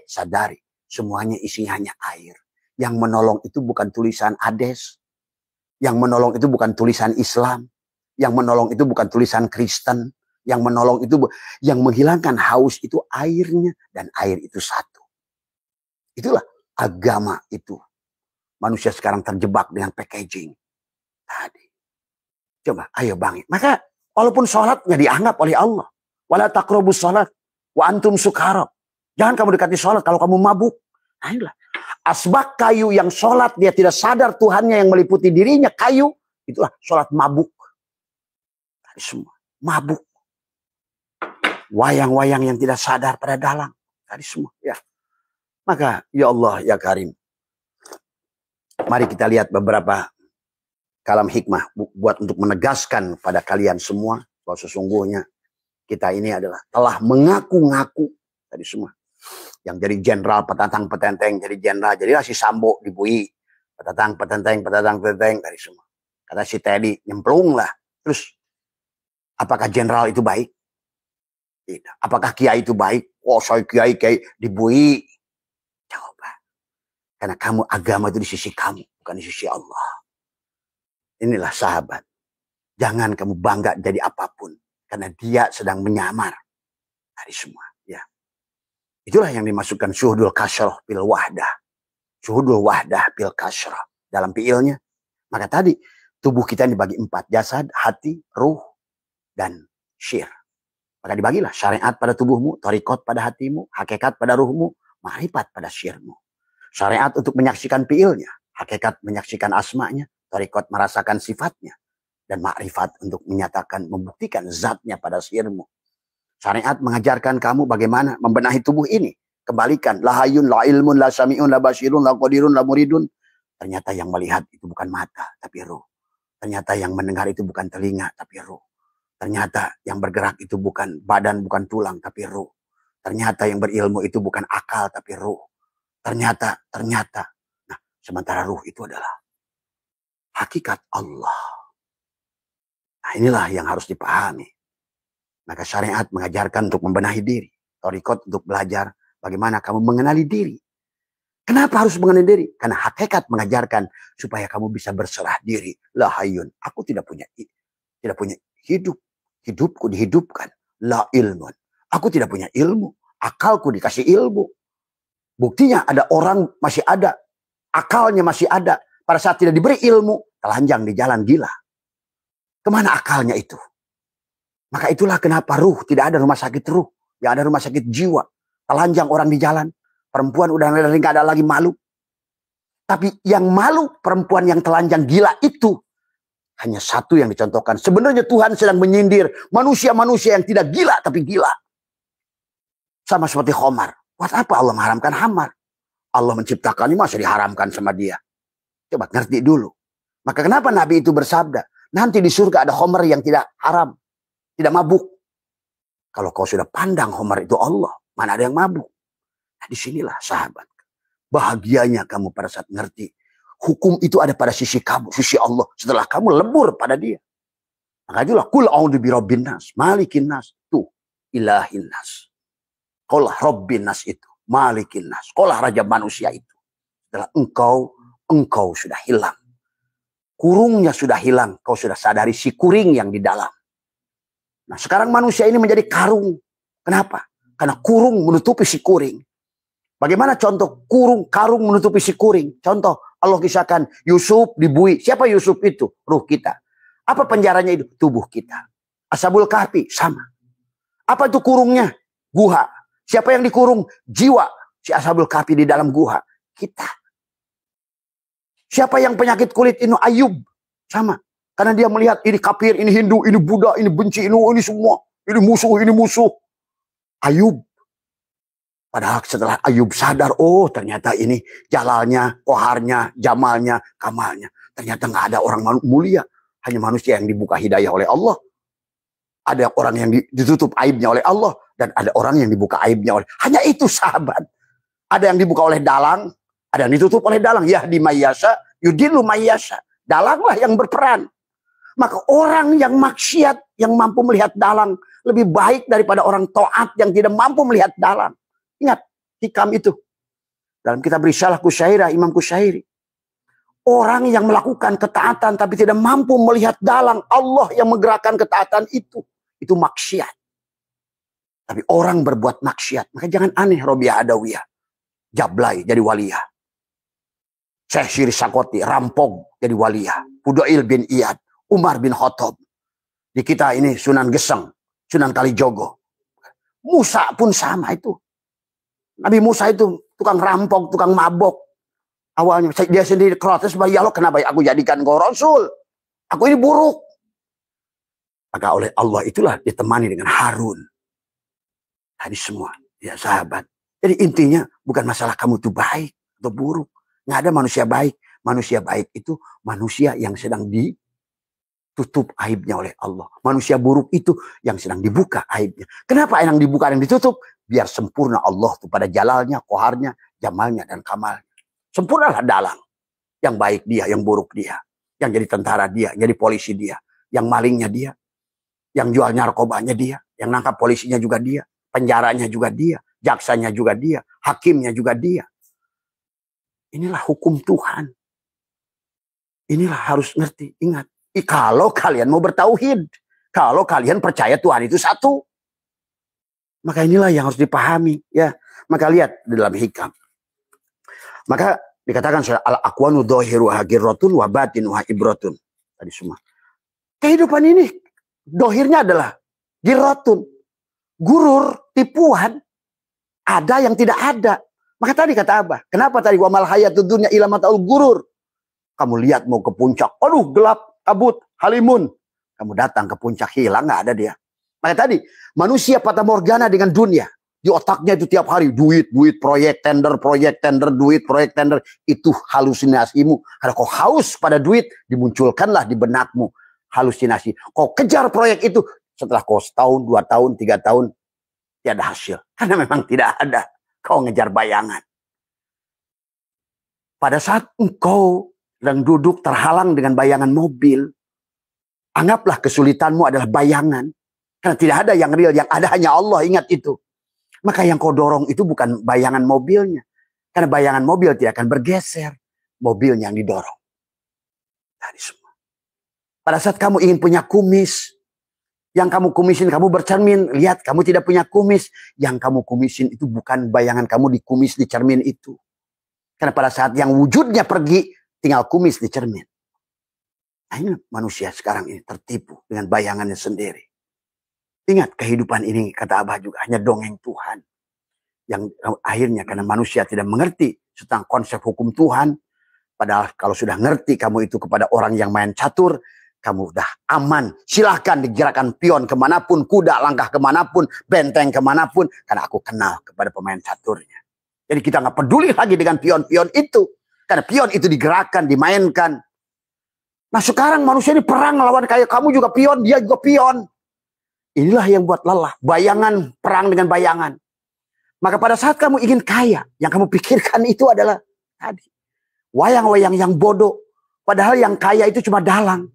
Sadari. Semuanya isinya hanya air. Yang menolong itu bukan tulisan Ades. Yang menolong itu bukan tulisan Islam. Yang menolong itu bukan tulisan Kristen. Yang menolong itu, yang menghilangkan haus itu airnya. Dan air itu satu. Itulah agama itu. Manusia sekarang terjebak dengan packaging. Tadi. Coba, ayo bangkit. Maka, walaupun sholatnya dianggap oleh Allah. Wala taqrabus sholat. Wa antum sukara. Jangan kamu dekati sholat kalau kamu mabuk. Nah inilah. Asbak kayu yang sholat, dia tidak sadar Tuhannya yang meliputi dirinya, kayu. Itulah sholat mabuk. Tadi semua. Mabuk. Wayang-wayang yang tidak sadar pada dalang. Tadi semua. Ya. Maka, ya Allah, ya Karim. Mari kita lihat beberapa kalam hikmah. Buat untuk menegaskan pada kalian semua. Bahwa sesungguhnya kita ini adalah telah mengaku-ngaku. Tadi semua. Yang jadi jenderal, petatang, petenteng, jadi jenderal. Jadilah si Sambo dibui. Petatang, petenteng, dari semua. Kata si Teddy, nyemplung lah. Terus, apakah jenderal itu baik? Tidak. Apakah kiai itu baik? Oh, saya kiai dibui. Coba. Karena kamu, agama itu di sisi kamu, bukan di sisi Allah. Inilah sahabat. Jangan kamu bangga jadi apapun. Karena dia sedang menyamar. Dari semua. Ya. Itulah yang dimasukkan syuhudul kasyrah bil wahdah. Syuhudul wahdah bil kasyrah. Dalam fiilnya. Maka tadi, tubuh kita dibagi 4. Jasad, hati, ruh, dan syir. Maka dibagilah syariat pada tubuhmu, thariqat pada hatimu, hakikat pada ruhmu, ma'rifat pada syirmu. Syariat untuk menyaksikan fiilnya, hakikat menyaksikan asmanya, thariqat merasakan sifatnya, dan ma'rifat untuk menyatakan, membuktikan zatnya pada syirmu. Syariat mengajarkan kamu bagaimana membenahi tubuh ini. Kembalikan, la hayun, la ilmun, la sami'un, la basirun, la qadirun, la muridun. Ternyata yang melihat itu bukan mata, tapi ruh. Ternyata yang mendengar itu bukan telinga, tapi ruh. Ternyata yang bergerak itu bukan badan, bukan tulang, tapi ruh. Ternyata yang berilmu itu bukan akal, tapi ruh. Ternyata. Nah, sementara ruh itu adalah hakikat Allah. Nah, inilah yang harus dipahami. Maka syariat mengajarkan untuk membenahi diri. Thariqat untuk belajar bagaimana kamu mengenali diri. Kenapa harus mengenali diri? Karena hakikat mengajarkan supaya kamu bisa berserah diri. La hayyun. Aku tidak punya hidup. Hidupku dihidupkan. La ilmun. Aku tidak punya ilmu. Akalku dikasih ilmu. Buktinya ada orang masih ada. Akalnya masih ada. Pada saat tidak diberi ilmu, telanjang di jalan gila. Kemana akalnya itu? Maka itulah kenapa tidak ada rumah sakit ruh. Yang ada rumah sakit jiwa. Telanjang orang di jalan. Perempuan udah nggak ada lagi malu. Tapi yang malu perempuan yang telanjang gila itu. Hanya satu yang dicontohkan. Sebenarnya Tuhan sedang menyindir manusia-manusia yang tidak gila tapi gila. Sama seperti khamar. Buat apa Allah mengharamkan khamar? Allah menciptakan ini masih diharamkan sama dia. Coba ngerti dulu. Maka kenapa Nabi itu bersabda? Nanti di surga ada khamar yang tidak haram. Tidak mabuk. Kalau kau sudah pandang khamar itu Allah. Mana ada yang mabuk? Nah, disinilah sahabat. Bahagianya kamu pada saat ngerti. Hukum itu ada pada sisi kamu. Sisi Allah. Setelah kamu lebur pada dia. Maka itulah. Kul a'udzu birabbin nas. Malikin nas. Tuh. Ilahin nas. Kaulah Rabbin nas itu. Malikin nas. Kaulah raja manusia itu. Setelah engkau sudah hilang. Kurungnya sudah hilang. Kau sudah sadari si kuring yang di dalam. Nah sekarang manusia ini menjadi karung. Kenapa? Karena kurung menutupi si kuring. Bagaimana contoh karung menutupi si kuring? Contoh Allah kisahkan Yusuf dibui. Siapa Yusuf itu? Ruh kita. Apa penjaranya itu? Tubuh kita. Ashabul Kahfi sama. Apa itu kurungnya? Guha. Siapa yang dikurung? Jiwa. Si Ashabul Kahfi di dalam guha. Kita. Siapa yang penyakit kulit ini? Ayub. Sama. Karena dia melihat ini kafir, ini Hindu, ini Buddha, ini benci, ini semua. Ini musuh. Ayub. Padahal setelah Ayub sadar, oh ternyata ini jalalnya, koharnya, jamalnya, kamalnya. Ternyata nggak ada orang mulia. Hanya manusia yang dibuka hidayah oleh Allah. Ada orang yang ditutup aibnya oleh Allah. Dan ada orang yang dibuka aibnya oleh. Hanya itu sahabat. Ada yang dibuka oleh dalang. Ada yang ditutup oleh dalang. Yahdi mayyasa, yudilu mayyasa. Dalanglah yang berperan. Maka orang yang maksiat, yang mampu melihat dalang. Lebih baik daripada orang taat yang tidak mampu melihat dalang. Ingat, hikam itu. Dalam kitab Risalah Kusyairah, Imam Kusyairi. Orang yang melakukan ketaatan tapi tidak mampu melihat dalang. Allah yang menggerakkan ketaatan itu. Itu maksiat. Tapi orang berbuat maksiat. Maka jangan aneh Robiah Adawiyah. Jablay jadi waliyah. Syekh Syiri Sakoti rampok jadi waliyah. Fudail bin Iyad. Umar bin Khattab. Di kita ini Sunan Geseng. Sunan Kalijogo. Musa pun sama itu. Nabi Musa itu tukang rampok, tukang mabok. Awalnya dia sendiri protes. Ya Allah kenapa aku jadikan kau Rasul? Aku ini buruk. Maka oleh Allah itulah ditemani dengan Harun. Tadi semua, ya sahabat. Jadi intinya bukan masalah kamu itu baik atau buruk. Nggak ada manusia baik. Manusia baik itu manusia yang sedang ditutup aibnya oleh Allah. Manusia buruk itu yang sedang dibuka aibnya. Kenapa yang dibuka dan ditutup? Biar sempurna Allah itu pada jalalnya, koharnya, jamalnya, dan kamalnya. Sempurnalah dalang. Yang baik dia, yang buruk dia. Yang jadi tentara dia, yang jadi polisi dia. Yang malingnya dia. Yang jual narkobanya dia. Yang nangkap polisinya juga dia. Penjaranya juga dia, jaksanya juga dia, hakimnya juga dia. Inilah hukum Tuhan. Inilah harus ngerti, ingat. Kalau kalian mau bertauhid, kalau kalian percaya Tuhan itu satu, maka inilah yang harus dipahami, ya. Maka lihat di dalam hikam. Maka dikatakan al-aqwanu dhahiru hagirratun wa batinu ibratun. Tadi semua. Kehidupan ini dohirnya adalah girratun. Gurur, tipuan, ada yang tidak ada. Maka tadi kata Abah, kenapa tadi wa mal hayatud dunya illa mataul gurur? Kamu lihat mau ke puncak, aduh gelap, kabut, halimun. Kamu datang ke puncak hilang, nggak ada dia. Maka tadi manusia fata morgana dengan dunia. Di otaknya itu tiap hari duit, proyek tender, duit, proyek tender. Itu halusinasimu. Karena kau haus pada duit, dimunculkanlah di benakmu halusinasi. Kau kejar proyek itu. Setelah kau setahun, 2 tahun, 3 tahun, tiada hasil. Karena memang tidak ada. Kau ngejar bayangan. Pada saat engkau sedang duduk terhalang dengan bayangan mobil, anggaplah kesulitanmu adalah bayangan. Karena tidak ada yang real, yang ada hanya Allah, ingat itu. Maka yang kau dorong itu bukan bayangan mobilnya. Karena bayangan mobil tidak akan bergeser. Mobilnya yang didorong. Tadi semua. Pada saat kamu ingin punya kumis, yang kamu kumisin, kamu bercermin, lihat kamu tidak punya kumis. Yang kamu kumisin itu bukan bayangan kamu di kumis di cermin itu. Karena pada saat yang wujudnya pergi, tinggal kumis di cermin. Nah, ini manusia sekarang ini tertipu dengan bayangannya sendiri. Ingat, kehidupan ini, kata Abah juga, hanya dongeng Tuhan. Yang akhirnya karena manusia tidak mengerti tentang konsep hukum Tuhan. Padahal kalau sudah ngerti kamu itu kepada orang yang main catur, kamu udah aman. Silahkan digerakkan pion kemanapun, kuda langkah kemanapun, benteng kemanapun. Karena aku kenal kepada pemain caturnya. Jadi kita nggak peduli lagi dengan pion-pion itu. Karena pion itu digerakkan, dimainkan. Nah sekarang manusia ini perang lawan kayak kamu juga pion, dia juga pion. Inilah yang buat lelah. Bayangan, perang dengan bayangan. Maka pada saat kamu ingin kaya, yang kamu pikirkan itu adalah tadi. Wayang-wayang yang bodoh. Padahal yang kaya itu cuma dalang.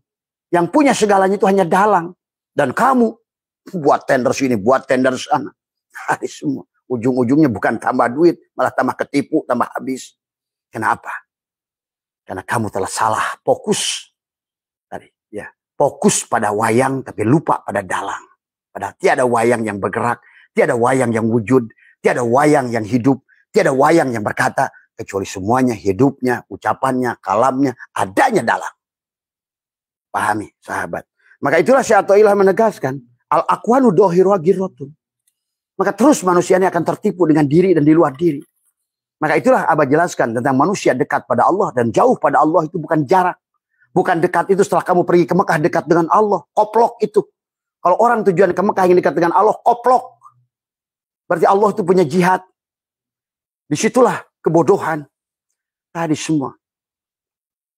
Yang punya segalanya itu hanya dalang. Dan kamu buat tender sini, buat tender sana. Tadi semua. Ujung-ujungnya bukan tambah duit, malah tambah ketipu, tambah habis. Kenapa? Karena kamu telah salah fokus. Tadi, ya, fokus pada wayang tapi lupa pada dalang. Padahal tiada wayang yang bergerak, tiada wayang yang wujud, tiada wayang yang hidup, tiada wayang yang berkata, kecuali semuanya hidupnya, ucapannya, kalamnya, adanya dalang. Pahami, sahabat. Maka itulah Syekh Athaillah menegaskan, al-aqwanu dhahiru girratun. Maka terus manusia ini akan tertipu dengan diri dan di luar diri. Maka itulah Abah jelaskan tentang manusia dekat pada Allah dan jauh pada Allah itu bukan jarak. Bukan dekat itu setelah kamu pergi ke Mekah dekat dengan Allah. Koplok itu. Kalau orang tujuan ke Mekah ingin dekat dengan Allah, koplok. Berarti Allah itu punya jihad. Disitulah kebodohan. Tadi semua.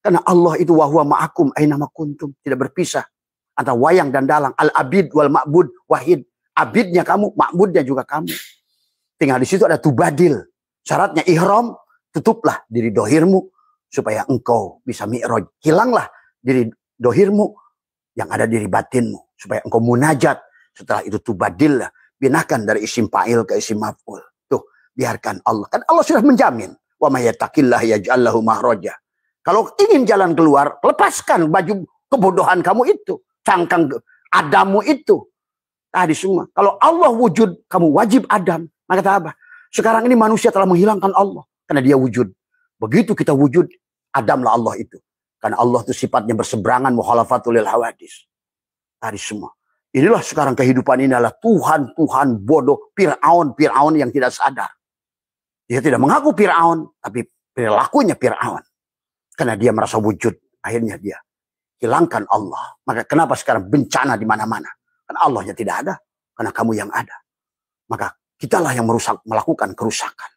Karena Allah itu wahuwa ma'akum ainama kuntum. Tidak berpisah. Antara wayang dan dalang. Al-abid wal ma'bud wahid. Abidnya kamu, ma'budnya juga kamu. Tinggal di situ ada tubadil. Syaratnya ihram, tutuplah diri dohirmu supaya engkau bisa mi'raj. Hilanglah diri dohirmu yang ada diri batinmu supaya engkau munajat. Setelah itu tubadil lah, binahkan dari isim fa'il ke isim maf'ul. Tuh, biarkan Allah. Kan Allah sudah menjamin. Wa may yattaqillah yaj'al lahu makhraja. Kalau ingin jalan keluar, lepaskan baju kebodohan kamu itu, cangkang Adamu itu. Tadi semua. Kalau Allah wujud, kamu wajib Adam. Maka kata apa? Sekarang ini manusia telah menghilangkan Allah. Karena dia wujud. Begitu kita wujud, Adamlah Allah itu. Karena Allah itu sifatnya berseberangan, mukhalafatul lil hawadis. Tadi semua. Inilah sekarang kehidupan ini adalah Tuhan bodoh. Fir'aun yang tidak sadar. Dia tidak mengaku Fir'aun, tapi perilakunya Fir'aun. Karena dia merasa wujud. Akhirnya dia hilangkan Allah. Maka kenapa sekarang bencana di mana-mana? Karena Allahnya tidak ada. Karena kamu yang ada. Maka kitalah yang melakukan kerusakan.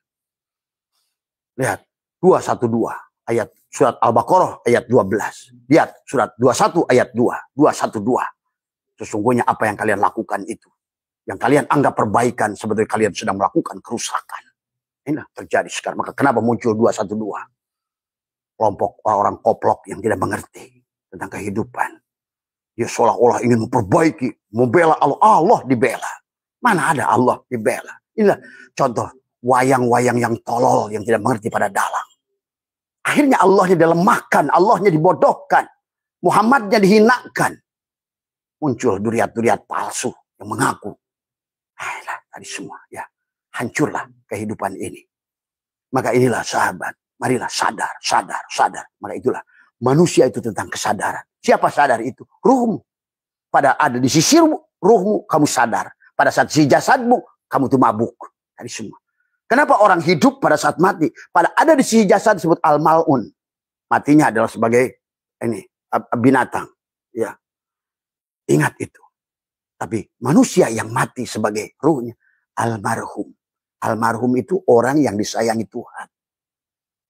Lihat. 212. Ayat surat Al-Baqarah ayat 12. Lihat. Surat 21 ayat 2. 212. Sesungguhnya apa yang kalian lakukan itu. Yang kalian anggap perbaikan. Sebetulnya kalian sedang melakukan kerusakan. Inilah terjadi sekarang. Maka kenapa muncul 212? Kelompok orang koplok yang tidak mengerti tentang kehidupan. Dia seolah-olah ingin memperbaiki, membela Allah. Allah dibela. Mana ada Allah dibela? Inilah contoh wayang-wayang yang tolol, yang tidak mengerti pada dalang. Akhirnya Allahnya dilemahkan, Allahnya dibodohkan. Muhammadnya dihinakan. Muncul duriat-duriat palsu yang mengaku. Ayolah, tadi semua ya. Hancurlah kehidupan ini. Maka inilah sahabat. Marilah sadar. Maka itulah manusia itu tentang kesadaran. Siapa sadar itu? Ruhmu. Pada ada di sisi ruhmu, kamu sadar. Pada saat si jasadmu, kamu tuh mabuk. Tadi semua. Kenapa orang hidup pada saat mati? Pada ada di sisi jasad disebut al-mal'un. Matinya adalah sebagai binatang. Ya. Ingat itu. Tapi manusia yang mati sebagai ruhnya, almarhum. Almarhum itu orang yang disayangi Tuhan.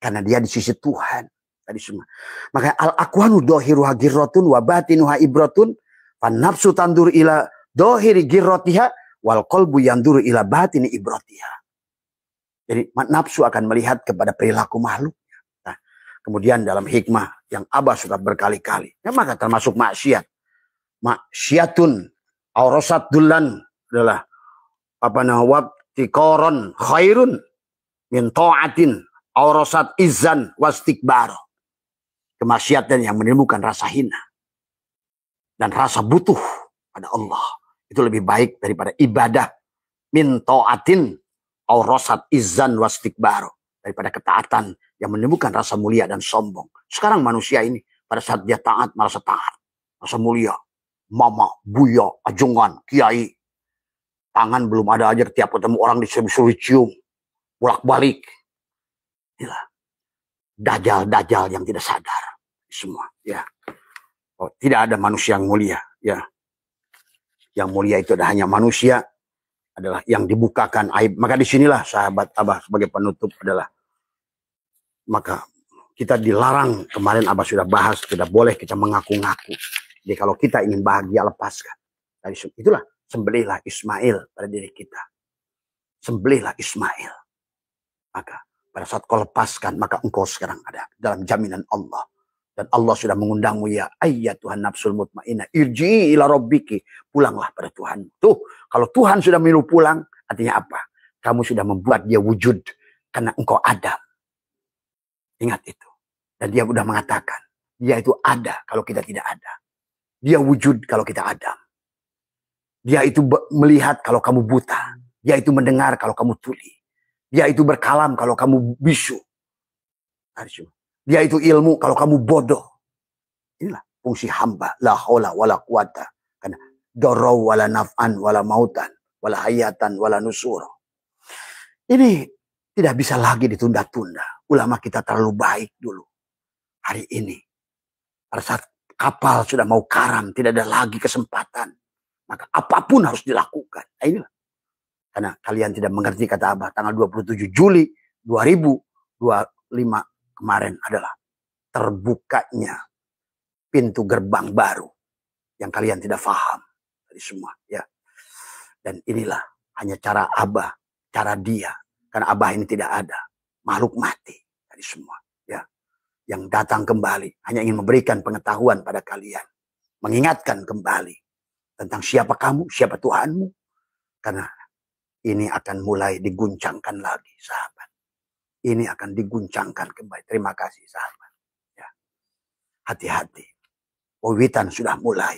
Karena dia di sisi Tuhan. Tadi semua. Makanya al-aqwanu dhahiruha girratun wa batinuha ibratun. Fan nafsu tandur ila dhahiri girratiha wal qalbu yanduru ila batini ibratiha. Jadi nafsu akan melihat kepada perilaku makhluknya. Nah, kemudian dalam hikmah yang Abah sudah berkali-kali. Ya, maka termasuk maksiat. Maksiatun Aurasat dulan adalah apa namanya wabtikoron khairun min ta'atin aurasat izan wastikbar. Kemaksiatan yang menimbulkan rasa hina dan rasa butuh pada Allah itu lebih baik daripada ibadah min ta'atin aurasat izan wastikbar, daripada ketaatan yang menimbulkan rasa mulia dan sombong. Sekarang manusia ini pada saat dia taat merasa mulia, mama, buya, ajungan, kiai. Tangan belum ada aja tiap ketemu orang disuruh cium. Bolak-balik. Inilah. Dajjal-dajjal yang tidak sadar. Semua. Ya. Oh, tidak ada manusia yang mulia. Ya. Yang mulia itu ada hanya manusia. Adalah yang dibukakan aib. Maka disinilah sahabat Abah sebagai penutup adalah. Maka kita dilarang. Kemarin Abah sudah bahas. Tidak boleh kita mengaku-ngaku. Jadi kalau kita ingin bahagia, lepaskan. Itulah. Sembelihlah Ismail pada diri kita. Sembelihlah Ismail. Maka pada saat kau lepaskan, maka engkau sekarang ada dalam jaminan Allah. Dan Allah sudah mengundangmu, ya ayyatuhan nafsul mutmainnah irji'i ila rabbiki. Pulanglah pada Tuhan. Tuh, kalau Tuhan sudah menyuruh pulang, artinya apa? Kamu sudah membuat dia wujud karena engkau ada. Ingat itu. Dan dia sudah mengatakan, dia itu ada kalau kita tidak ada. Dia wujud kalau kita ada. Dia itu melihat kalau kamu buta. Dia itu mendengar kalau kamu tuli. Dia itu berkalam kalau kamu bisu. Dia itu ilmu kalau kamu bodoh. Inilah fungsi hamba. La haula wala quwata. Karena darau wala naf'an wala mautan. Wala hayatan wala nusur. Ini tidak bisa lagi ditunda-tunda. Ulama kita terlalu baik dulu. Hari ini. Pada saat kapal sudah mau karam. Tidak ada lagi kesempatan. Maka apapun harus dilakukan. Nah, inilah. Karena kalian tidak mengerti kata Abah. Tanggal 27 Juli 2025 kemarin adalah terbukanya pintu gerbang baru. Yang kalian tidak paham. Dari semua. Ya. Dan inilah hanya cara Abah. Cara dia. Karena Abah ini tidak ada. Makhluk mati. Dari semua. Ya. Yang datang kembali. Hanya ingin memberikan pengetahuan pada kalian. Mengingatkan kembali. Tentang siapa kamu, siapa Tuhanmu. Karena ini akan mulai diguncangkan lagi, sahabat. Ini akan diguncangkan kembali. Terima kasih, sahabat. Ya. Hati-hati. Pewitan sudah mulai.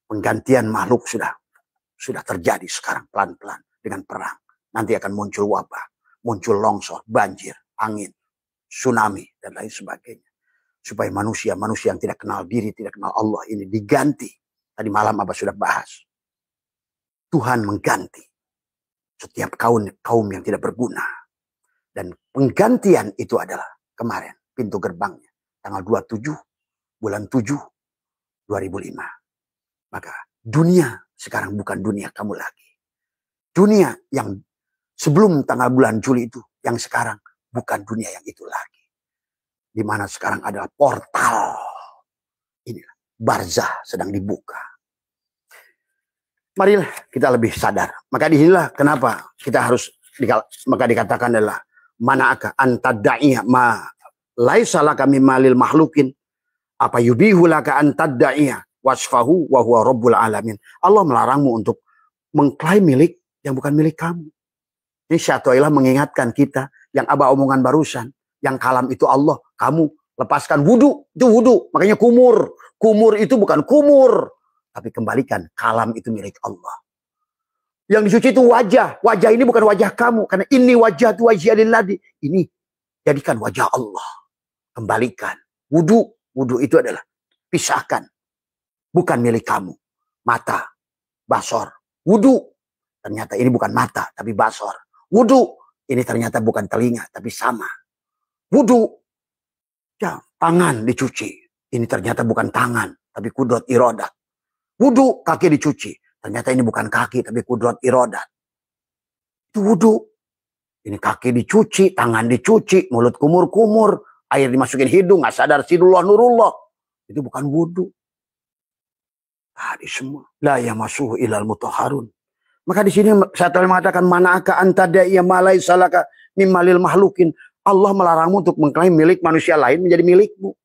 Penggantian makhluk sudah terjadi sekarang pelan-pelan dengan perang. Nanti akan muncul wabah, muncul longsor, banjir, angin, tsunami, dan lain sebagainya. Supaya manusia yang tidak kenal diri, tidak kenal Allah ini diganti. Tadi malam Abah sudah bahas. Tuhan mengganti setiap kaum yang tidak berguna. Dan penggantian itu adalah kemarin. Pintu gerbangnya. Tanggal 27 bulan 7 2005. Maka dunia sekarang bukan dunia kamu lagi. Dunia yang sebelum tanggal bulan Juli itu. Yang sekarang bukan dunia yang itu lagi. Di mana sekarang adalah portal. Inilah. Barzah sedang dibuka. Marilah kita lebih sadar. Maka disinilah kenapa kita harus maka dikatakan adalah mana'aka antadda'iya ma laisa laka mimmalil mahlukin apa yubihu laka antadda'iya wasfahu wa huwa rabbul alamin. Allah melarangmu untuk mengklaim milik yang bukan milik kamu. Ini Syaikhullah mengingatkan kita yang Abah omongan barusan. Yang kalam itu Allah. Kamu lepaskan wudu. Itu wudu. Makanya kumur. Kumur itu bukan kumur. Tapi kembalikan, kalam itu milik Allah. Yang disuci itu wajah. Wajah ini bukan wajah kamu. Karena ini wajah itu wajah lilladzi. Ini jadikan wajah Allah. Kembalikan. Wudu. Wudu itu adalah pisahkan. Bukan milik kamu. Mata. Basor. Wudu. Ternyata ini bukan mata. Tapi basor. Wudu. Ini ternyata bukan telinga. Tapi sama. Wudu. Ya, tangan dicuci. Ini ternyata bukan tangan. Tapi kudrat iradat. Wudu, kaki dicuci. Ternyata ini bukan kaki, tapi kudrat iradat. Itu wudu. Ini kaki dicuci, tangan dicuci, mulut kumur-kumur, air dimasukin hidung, nggak sadar sidullah nurullah. Itu bukan wudu. Tadi semua. La yamassuhu ilal mutahharun. Maka di sini saya telah mengatakan mana'aka antadaiya malai salaka mimmalil mahlukin. Allah melarangmu untuk mengklaim milik manusia lain menjadi milikmu.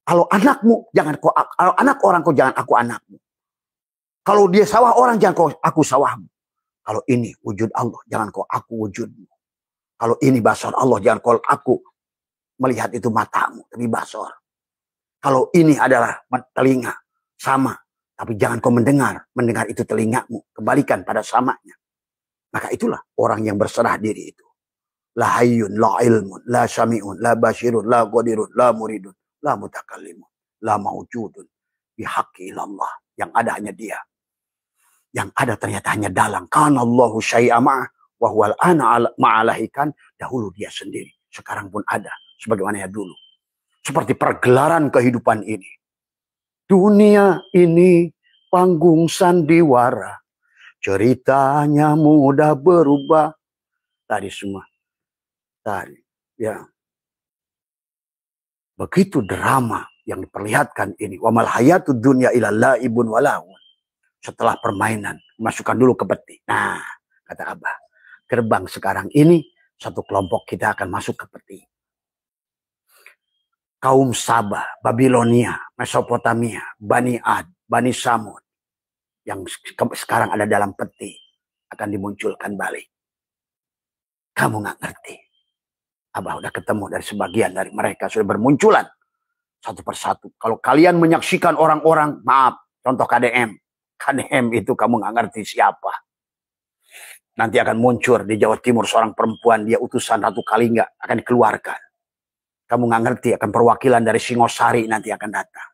Kalau anakmu, jangan kalau anak orang kau jangan aku anakmu. Kalau dia sawah orang, jangan kau aku sawahmu. Kalau ini wujud Allah, jangan kau aku wujudmu. Kalau ini basar Allah, jangan kau aku melihat itu matamu, tapi basar. Kalau ini adalah telinga, sama. Tapi jangan kau mendengar itu telingamu. Kembalikan pada samanya. Maka itulah orang yang berserah diri itu. La hayyun, la ilmun, la syami'un, la basyirun, la qadirun, la muridun, la mutakallimun, la mawjudun, bihaqqi ilallah. Yang ada hanya dia. Yang ada ternyata hanya dalang. Kana Allahu syai'a ma'ah, wa huwal ana ma'alahikan. Dahulu dia sendiri. Sekarang pun ada. Sebagaimana ya dulu. Seperti pergelaran kehidupan ini. Dunia ini panggung sandiwara. Ceritanya mudah berubah. Tadi semua. Tadi. Ya. Begitu drama yang diperlihatkan ini. Wa mal hayatud dunya ila la'ibun walahun. Setelah permainan. Masukkan dulu ke peti. Nah. Kata Abah. Gerbang sekarang ini. Satu kelompok kita akan masuk ke peti. Kaum Sabah, Babilonia, Mesopotamia, Bani Ad, Bani Samud. Yang sekarang ada dalam peti. Akan dimunculkan balik. Kamu gak ngerti. Abah udah ketemu dari sebagian dari mereka. Sudah bermunculan. Satu persatu. Kalau kalian menyaksikan orang-orang. Maaf. Contoh KDM. KDM itu kamu gak ngerti siapa. Nanti akan muncul di Jawa Timur. Seorang perempuan. Dia utusan Ratu Kalingga. Akan dikeluarkan. Kamu gak ngerti. Akan perwakilan dari Singosari nanti akan datang.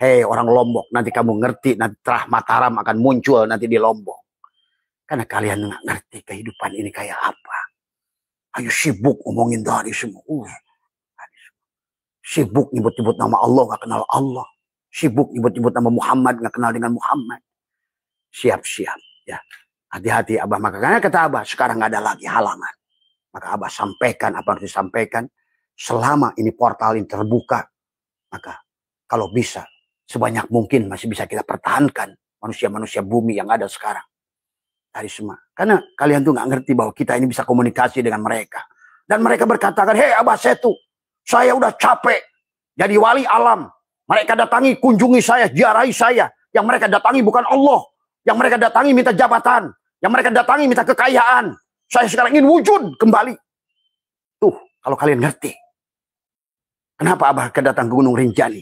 Hei orang Lombok. Nanti kamu ngerti. Nanti Terah Mataram akan muncul nanti di Lombok. Karena kalian gak ngerti kehidupan ini kayak apa. Ayo sibuk ngomongin tadi semua. Sibuk nyebut-nyebut nama Allah, gak kenal Allah. Sibuk nyebut-nyebut nama Muhammad, gak kenal dengan Muhammad. Siap-siap. Ya. Hati-hati Abah. Makanya kata Abah, sekarang gak ada lagi halangan. Maka Abah sampaikan apa yang disampaikan. Selama ini portal ini terbuka. Maka kalau bisa, sebanyak mungkin masih bisa kita pertahankan. Manusia-manusia bumi yang ada sekarang. Dari semua. Karena kalian tuh nggak ngerti bahwa kita ini bisa komunikasi dengan mereka. Dan mereka berkatakan, hei Abah Setu, saya udah capek jadi wali alam. Mereka datangi, kunjungi saya, ziarahi saya. Yang mereka datangi bukan Allah. Yang mereka datangi minta jabatan. Yang mereka datangi minta kekayaan. Saya sekarang ingin wujud kembali. Tuh, kalau kalian ngerti. Kenapa Abah datang ke Gunung Rinjani?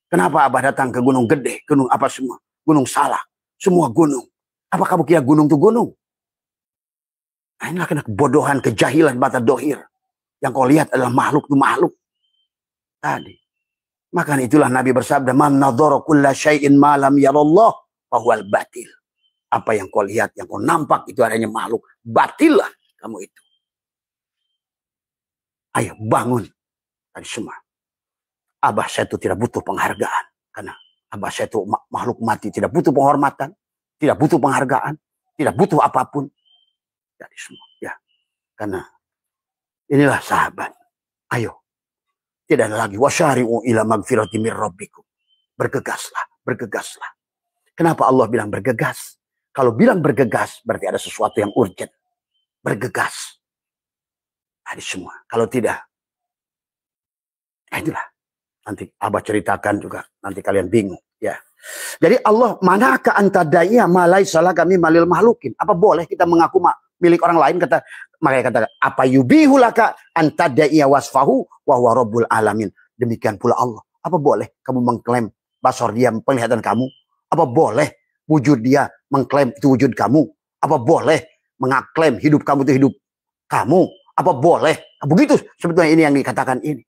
Kenapa Abah datang ke Gunung Gede? Gunung apa semua? Gunung Salak. Semua gunung. Apa kamu kira gunung itu gunung? Nah, inilah kena kebodohan, kejahilan, bata dohir. Yang kau lihat adalah makhluk itu makhluk. Tadi. Maka itulah Nabi bersabda, man nadhara kulla syai'in ma lam yarallah fahuwal batil. Apa yang kau lihat, yang kau nampak itu adanya makhluk. Batil lah kamu itu. Ayo bangun. Tadi semua. Abah saya itu tidak butuh penghargaan. Karena Abah saya itu makhluk mati. Tidak butuh penghormatan. Tidak butuh penghargaan. Tidak butuh apapun. Dari semua. Ya. Karena inilah sahabat. Ayo. Tidak ada lagi. Wasyari'u ila magfirati mir rabbikum. Bergegaslah. Bergegaslah. Kenapa Allah bilang bergegas? Kalau bilang bergegas berarti ada sesuatu yang urgent. Bergegas. Dari semua. Kalau tidak. Itulah. Nanti Abah ceritakan juga. Nanti kalian bingung. Ya. Jadi Allah, manakah anta daiya malai salah kami malil mahlukin. Apa boleh kita mengaku milik orang lain? Makanya katakan, apa yubihulaka anta daiya wasfahu wa huwa rabbul alamin. Demikian pula Allah. Apa boleh kamu mengklaim basar dia penglihatan kamu? Apa boleh wujud dia mengklaim itu wujud kamu? Apa boleh mengaklaim hidup kamu itu hidup kamu? Apa boleh? Begitu sebetulnya ini yang dikatakan ini.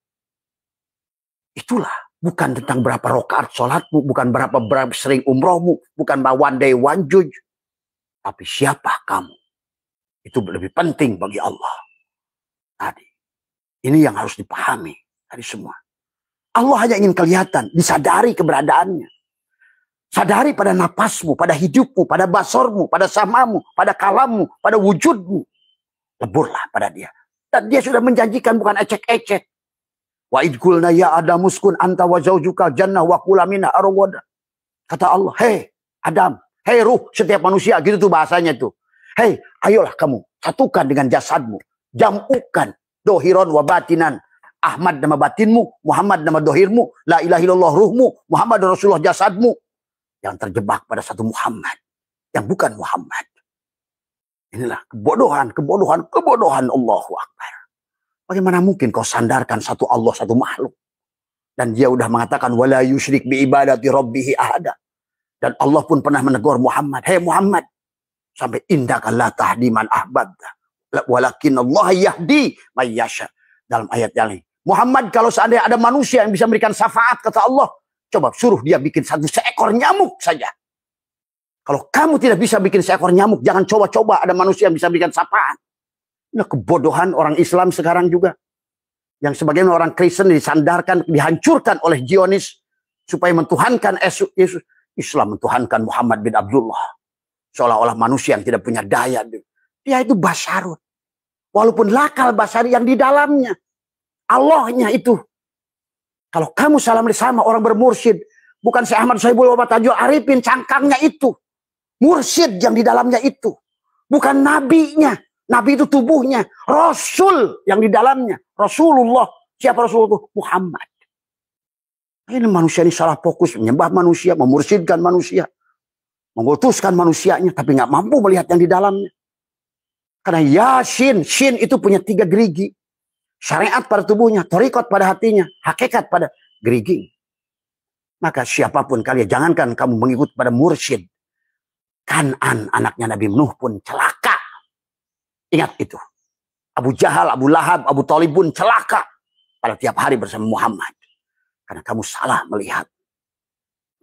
Itulah. Bukan tentang berapa rakaat sholatmu, bukan berapa sering umrohmu, bukan one day one judge. Tapi siapa kamu? Itu lebih penting bagi Allah. Tadi. Ini yang harus dipahami dari semua. Allah hanya ingin kelihatan, disadari keberadaannya. Sadari pada napasmu, pada hidupmu, pada basormu, pada samamu, pada kalammu, pada wujudmu. Leburlah pada dia. Dan dia sudah menjanjikan bukan ecek-ecek. Wa idkulna ya Adam uskun anta wa zaujuka jannah wa kula minha arwada. Kata Allah, hei Adam, hei ruh setiap manusia, gitu tuh bahasanya tuh. Hei, ayolah kamu satukan dengan jasadmu, jamukan dohiron wa batinan. Ahmad nama batinmu, Muhammad nama dohirmu, la ilaha illallah ruhmu, Muhammad Rasulullah jasadmu. Yang terjebak pada satu Muhammad. yang bukan Muhammad. Inilah kebodohan Allahu Akbar. Bagaimana mungkin kau sandarkan satu Allah, satu makhluk? Dan dia udah mengatakan wala yusyrik bi ibadati rabbih ahada. Dan Allah pun pernah menegur Muhammad, "Hei Muhammad, sampai indaka la tahdi man ahbabta, walakin Allah yahdi may yasha." Dalam ayat yang lain, Muhammad, kalau seandainya ada manusia yang bisa memberikan syafaat, kata Allah, coba suruh dia bikin seekor nyamuk saja. Kalau kamu tidak bisa bikin seekor nyamuk, jangan coba-coba ada manusia yang bisa berikan syafaat. Ini kebodohan orang Islam sekarang juga. Yang sebagian orang Kristen disandarkan, dihancurkan oleh Zionis supaya mentuhankan Yesus. Islam mentuhankan Muhammad bin Abdullah. Seolah-olah manusia yang tidak punya daya. Dia itu basyarun. Walaupun lakal basyari yang di dalamnya. Allahnya itu. Kalau kamu salam sama orang bermursyid, bukan Syekh Ahmad Sohibul Wabat Tajul Arifin, cangkangnya itu. Mursyid yang di dalamnya itu. Bukan nabinya. Nabi itu tubuhnya. Rasul yang di dalamnya. Rasulullah. Siapa Rasul itu? Muhammad. Ini manusia ini salah fokus. Menyembah manusia. Memursyidkan manusia. Mengutuskan manusianya. Tapi nggak mampu melihat yang di dalamnya. Karena Yasin. Shin itu punya 3 gerigi. Syariat pada tubuhnya. Thariqat pada hatinya. Hakikat pada gerigi. Maka siapapun kalian. Jangankan kamu mengikut pada mursyid. Kan'an anaknya Nabi Nuh pun celaka. Ingat itu. Abu Jahal, Abu Lahab, Abu Thalib pun celaka pada tiap hari bersama Muhammad. Karena kamu salah melihat.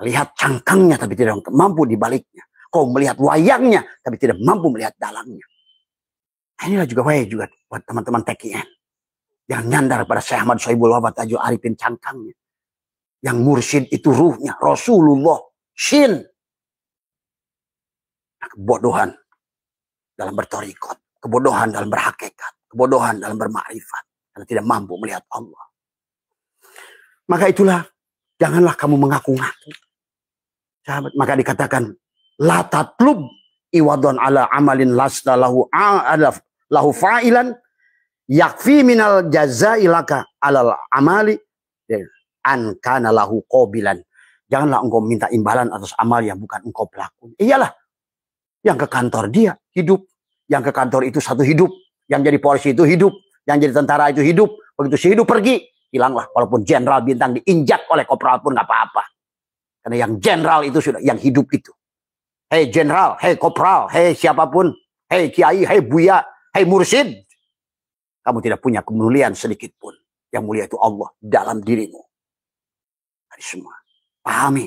Melihat cangkangnya tapi tidak mampu di baliknya. Kau melihat wayangnya tapi tidak mampu melihat dalangnya. Nah, inilah juga juga buat teman-teman TKN. Jangan nyandar pada Syekh Ahmad Sohibul Wabat Tajul Arifin cangkangnya. Yang mursyid itu ruhnya. Rasulullah. Shin. Nah, kebodohan dalam bertorikot. Kebodohan dalam berhakikat. Kebodohan dalam bermakrifat. Karena tidak mampu melihat Allah. Maka itulah. Janganlah kamu mengaku-ngaku. Sahabat. Maka dikatakan. La tatlub iwadon ala amalin lasta lahu fa'ilan. Yakfi minal jazailaka alal amali. An kana lahu qabilan. Janganlah engkau minta imbalan atas amal yang bukan engkau pelaku. Iyalah. Yang ke kantor dia hidup. Yang ke kantor itu satu hidup. Yang jadi polisi itu hidup. Yang jadi tentara itu hidup. Begitu si hidup pergi, hilanglah. Walaupun jenderal bintang diinjak oleh kopral pun nggak apa-apa. Karena yang jenderal itu sudah, yang hidup itu. Hei jenderal, hei kopral, hei siapapun. Hei kiai, hei buya, hei mursyid. Kamu tidak punya kemuliaan sedikit pun. Yang mulia itu Allah dalam dirimu. Hari semua. Pahami.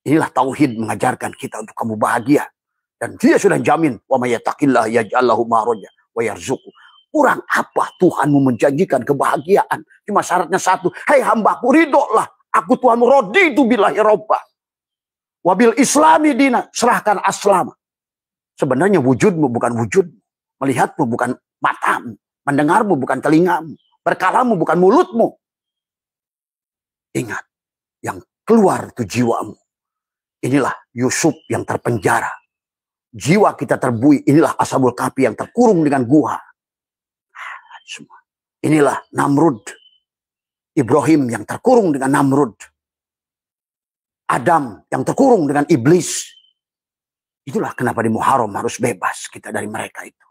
Inilah tauhid mengajarkan kita untuk kamu bahagia. Dan dia sudah jamin. Wa may yattaqillah yaj'al lahu makhraja wa yarzuqhu. Kurang apa Tuhanmu menjanjikan kebahagiaan? Cuma syaratnya satu. Hei hambaku, ridholah. Aku Tuhanmu, raditu billahi robba. Wabil islami dina. Serahkan aslam. Sebenarnya wujudmu bukan wujudmu. Melihatmu bukan matamu. Mendengarmu bukan telingamu. Berkalamu bukan mulutmu. Ingat. Yang keluar itu jiwamu. Inilah Yusuf yang terpenjara. Jiwa kita terbuai. Inilah Ashabul Kahfi yang terkurung dengan gua. Semua. Inilah Namrud. Ibrahim yang terkurung dengan Namrud. Adam yang terkurung dengan iblis. Itulah kenapa di Muharram harus bebas kita dari mereka itu.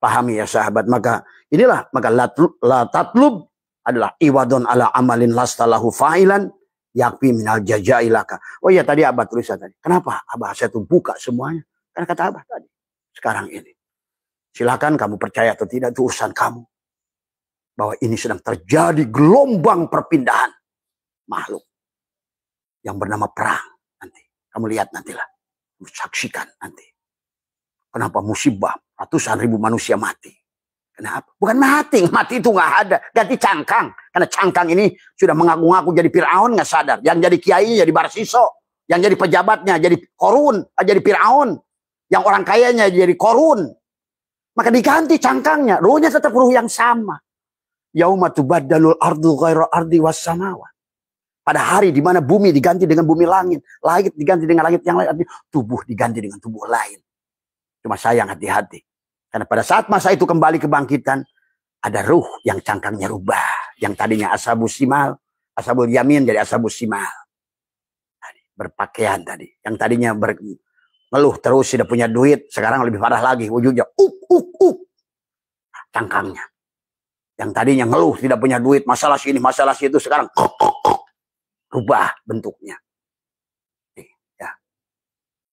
Pahami ya sahabat. Maka inilah. Maka la tatlub adalah iwadon ala amalin lastalahu fa'ilan. Yakfi minal jajailaka. Oh iya tadi Abah tulisan tadi. Kenapa Abah saya tuh buka semuanya? Karena kata Abah tadi. Sekarang ini. Silakan kamu percaya atau tidak. Itu urusan kamu. Bahwa ini sedang terjadi gelombang perpindahan. Makhluk. Yang bernama perang. Nanti. Kamu lihat nantilah. Kamu saksikan nanti. Kenapa musibah. Ratusan ribu manusia mati. Kenapa? Bukan mati. Mati itu nggak ada. Ganti cangkang. Karena cangkang ini sudah mengaku-ngaku jadi Fir'aun nggak sadar. Yang jadi kiainya jadi Barsiso. Yang jadi pejabatnya jadi Korun. Jadi Fir'aun. Yang orang kayanya jadi Korun. Maka diganti cangkangnya. Ruhnya tetap ruh yang sama. Yauma tubaddalul ardu ghairu ardi was samawat. Pada hari di mana bumi diganti dengan bumi langit. Langit diganti dengan langit yang lain. Tubuh diganti dengan tubuh lain. Cuma sayang hati-hati. Karena pada saat masa itu kembali kebangkitan. Ada ruh yang cangkangnya rubah. Yang tadinya ashabus simal. Ashabul yamin jadi ashabus simal. Berpakaian tadi. Yang tadinya Ngeluh terus tidak punya duit. Sekarang lebih parah lagi wujudnya. Cangkangnya. Yang tadinya ngeluh tidak punya duit, masalah sini, masalah situ, sekarang rubah bentuknya. Ya.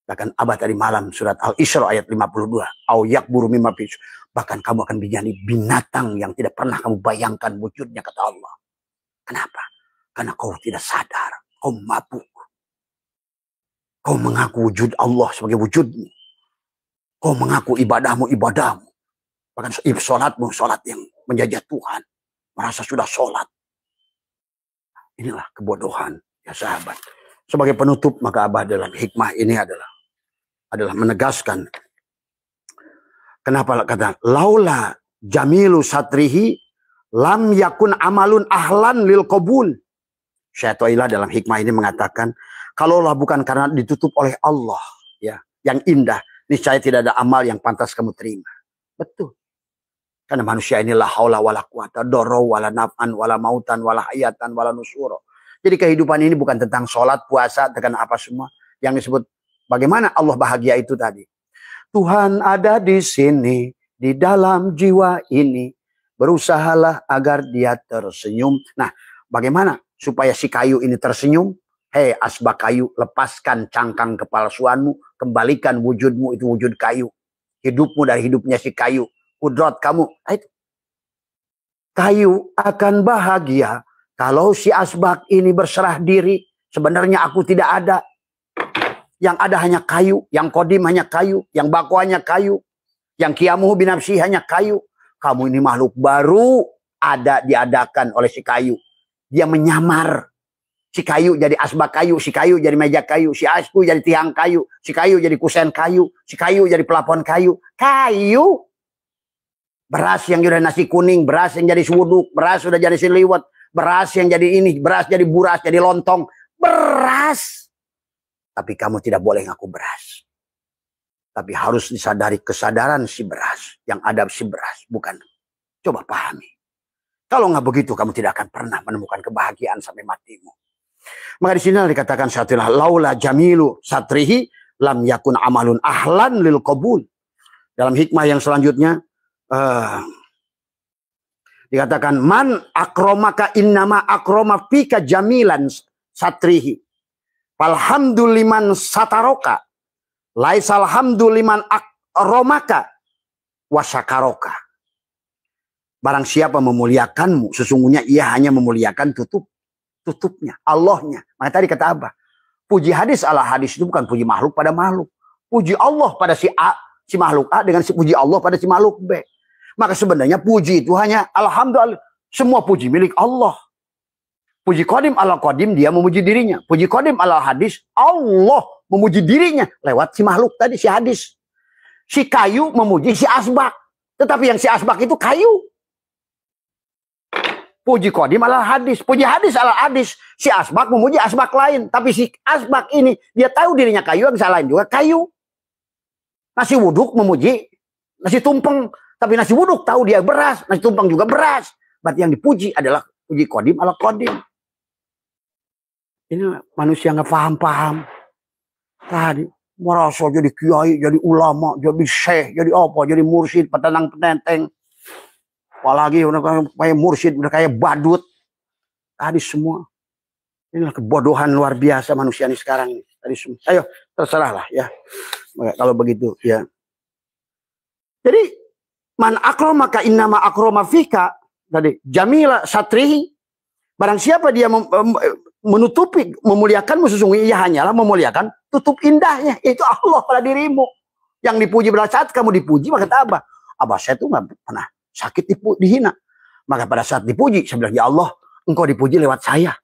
Bahkan Abah tadi malam surat Al-Isra ayat 52. Au yakburu mimma fi. Bahkan kamu akan menjadi binatang yang tidak pernah kamu bayangkan wujudnya, kata Allah. Kenapa? Karena kau tidak sadar, kau mabuk. Kau mengaku wujud Allah sebagai wujudmu. Kau mengaku ibadahmu, ibadahmu. Bahkan sholatmu, sholat yang menjajah Tuhan. Merasa sudah sholat. Inilah kebodohan, ya sahabat. Sebagai penutup, maka Abah dalam hikmah ini adalah menegaskan. Kenapa kata, laula jamilu satrihi lam yakun amalun ahlan lil qabul. Syekh Toilah dalam hikmah ini mengatakan, kalaulah bukan karena ditutup oleh Allah, ya, yang indah, niscaya tidak ada amal yang pantas kamu terima. Betul. Karena manusia inilah haula wala quwata doro wala naf'an wala mautan wala hayatan wala nusuro. Jadi kehidupan ini bukan tentang sholat, puasa, dengan apa semua. Yang disebut bagaimana Allah bahagia itu tadi. Tuhan ada di sini, di dalam jiwa ini. Berusahalah agar dia tersenyum. Nah, bagaimana supaya si kayu ini tersenyum? Hei asbak kayu, lepaskan cangkang kepalsuanmu. Kembalikan wujudmu, itu wujud kayu. Hidupmu dari hidupnya si kayu. Kudrat kamu, itu. Kayu akan bahagia kalau si asbak ini berserah diri. Sebenarnya aku tidak ada. Yang ada hanya kayu, yang kodim hanya kayu, yang bako hanya kayu, yang kiamuhu binafsi hanya kayu. Kamu ini makhluk baru diadakan oleh si kayu. Dia menyamar. Si kayu jadi asbak kayu, si kayu jadi meja kayu, si asku jadi tiang kayu, si kayu jadi kusen kayu, si kayu jadi pelapon kayu. Kayu. Beras yang sudah nasi kuning, beras yang jadi suwuduk, beras sudah jadi siliwet, beras yang jadi ini, beras jadi buras, jadi lontong. Beras. Tapi kamu tidak boleh ngaku beras. Tapi harus disadari kesadaran si beras. Yang ada si beras. Bukan. Coba pahami. Kalau nggak begitu, kamu tidak akan pernah menemukan kebahagiaan sampai matimu. Maka di sini dikatakan satulah laula jamilu satrihi lam yakun amalun ahlan lil qabul. Dalam hikmah yang selanjutnya, dikatakan man akromaka innama akroma fika jamilan satrihi falhamduliman sataroka laisal hamduliman akromaka wasakaroka. Barang siapa memuliakanmu, sesungguhnya ia hanya memuliakan tutupnya, Allahnya. Maka tadi kata apa? Puji hadis ala hadis itu bukan puji makhluk pada makhluk. Puji Allah pada si A, si makhluk A dengan si puji Allah pada si makhluk B. Maka sebenarnya puji itu hanya alhamdulillah. Semua puji milik Allah. Puji qadim ala qadim, dia memuji dirinya. Puji qadim ala hadis, Allah memuji dirinya lewat si makhluk tadi, si hadis. Si kayu memuji si asbak. Tetapi yang si asbak itu kayu. Puji qadim ala hadis. Puji hadis ala hadis. Si asbak memuji asbak lain. Tapi si asbak ini, dia tahu dirinya kayu, yang lain juga kayu. Nasi wuduk memuji nasi tumpeng. Tapi nasi wuduk tahu dia beras, nasi tumpeng juga beras. Berarti yang dipuji adalah puji qadim ala qadim. Ini manusia nggak paham-paham. Tadi merasa jadi kiai, jadi ulama, jadi syekh, jadi apa, jadi mursyid, petenang penenteng. Apalagi udah kayak mursyid, udah kayak badut. Tadi semua. Inilah kebodohan luar biasa manusia ini sekarang. Tadi semua. Ayo, terserahlah ya. Kalau begitu ya. Jadi man akromaka innama akroma fika tadi jamila satrihi. Barang siapa dia menutupi memuliakanmu, sesungguhnya ia hanyalah memuliakan tutup indahnya, yaitu Allah pada dirimu. Yang dipuji pada saat kamu dipuji, maka kata Abah, Abah saya tuh nggak pernah sakit dihina. Maka pada saat dipuji, saya bilang, ya Allah, engkau dipuji lewat saya.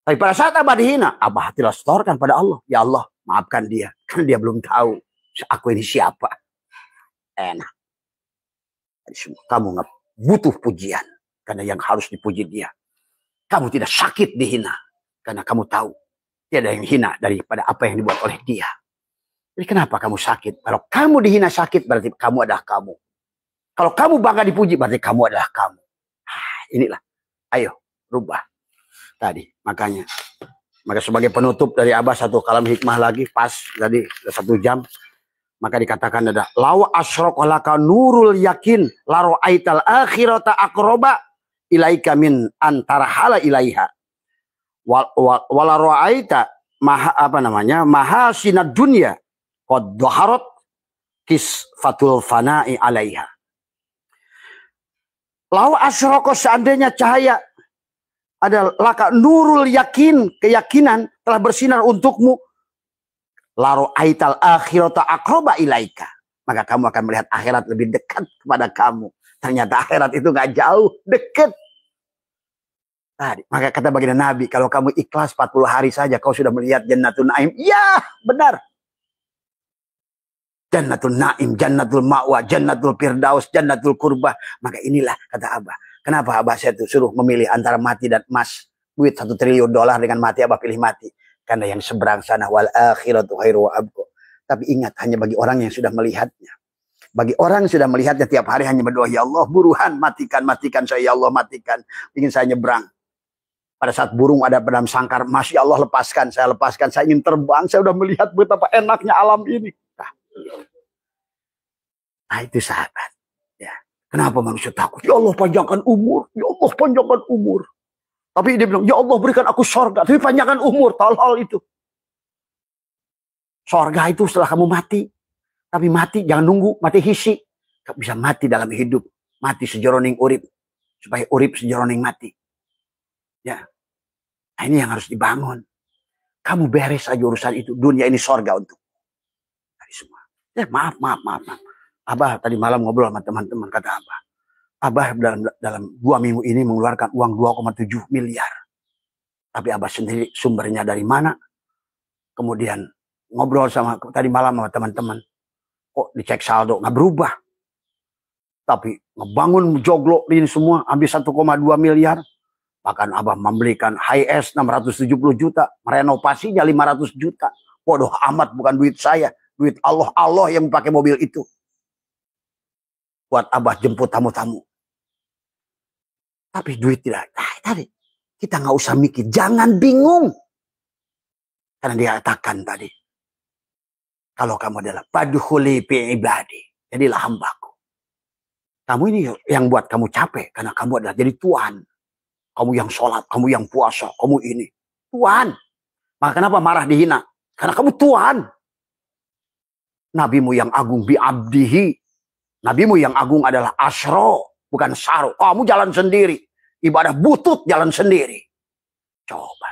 Tapi pada saat Abah dihina, Abah hatilah setorkan pada Allah. Ya Allah, maafkan dia. Karena dia belum tahu aku ini siapa. Enak. Kamu nggak butuh pujian. Karena yang harus dipuji dia. Kamu tidak sakit dihina. Karena kamu tahu. Tiada yang hina daripada apa yang dibuat oleh dia. Jadi kenapa kamu sakit? Kalau kamu dihina sakit, berarti kamu adalah kamu. Kalau kamu bangga dipuji, berarti kamu adalah kamu. Inilah. Ayo, rubah. Tadi, makanya. Maka sebagai penutup dari Abah satu kalam hikmah lagi, pas tadi 1 jam. Maka dikatakan ada law asyraqalaka nurul yakin la ra'aital akhirata aqraba ilaika min antara hala ilaiha wala ra'aita mahasinad dunya qad dhaharat kisfatul fana'i alaiha. Law asyraqo, seandainya cahaya ada laka nurul yakin, keyakinan telah bersinar untukmu, laro aital akhirata aqraba ilaika, maka kamu akan melihat akhirat lebih dekat kepada kamu. Ternyata akhirat itu nggak jauh, dekat. Tadi, maka kata baginda Nabi, kalau kamu ikhlas 40 hari saja kau sudah melihat jannatul naim. Ya, benar. Jannatul naim, jannatul ma'wa, jannatul firdaus, jannatul qurbah. Maka inilah kata Abah. Kenapa Abah saya tuh suruh memilih antara mati dan emas, duit $1 triliun dengan mati, Abah pilih mati. Karena yang seberang sana wal akhiratu khairu wa abqa. Tapi ingat, hanya bagi orang yang sudah melihatnya. Bagi orang yang sudah melihatnya tiap hari hanya berdoa, ya Allah buruhan, matikan saya, ya Allah matikan. Ingin saya nyebrang. Pada saat burung ada dalam sangkar, Masya Allah lepaskan, saya ingin terbang, saya sudah melihat betapa enaknya alam ini. Nah itu sahabat. Ya. Kenapa manusia takut? Ya Allah panjangkan umur, ya Allah panjangkan umur. Tapi dia bilang, ya Allah berikan aku sorga, tapi panjangkan umur, tolol itu. Sorga itu setelah kamu mati. Tapi mati jangan nunggu, mati hisi. Gak bisa mati dalam hidup. Mati sejroning urip. Supaya urip sejroning mati. Ya. Nah ini yang harus dibangun. Kamu beres aja urusan itu. Dunia ini sorga untuk dari semua. Ya maaf. Abah tadi malam ngobrol sama teman-teman, kata Abah. Abah dalam 2 minggu ini mengeluarkan uang 2,7 miliar. Tapi Abah sendiri sumbernya dari mana? Kemudian ngobrol sama tadi malam sama teman-teman. Kok dicek saldo nggak berubah. Tapi ngebangun joglo ini semua habis 1,2 miliar. Bahkan Abah membelikan HS 670 juta. Merenovasinya 500 juta. Bodoh amat, bukan duit saya. Duit Allah. Allah yang pakai mobil itu. Buat Abah jemput tamu-tamu. Tapi duit tidak. Tadi kita nggak usah mikir. Jangan bingung. Karena dia katakan tadi. Kalau kamu adalah padkhuli fi ibadi. Jadilah hambaku. Kamu ini yang buat kamu capek. Karena kamu adalah jadi Tuhan. Kamu yang sholat. Kamu yang puasa. Kamu ini. Tuhan. Maka kenapa marah dihina? Karena kamu Tuhan. Nabimu yang agung bi'abdihi. Nabimu yang agung adalah asyro. Bukan saro. Kamu jalan sendiri. Ibadah butut jalan sendiri. Coba.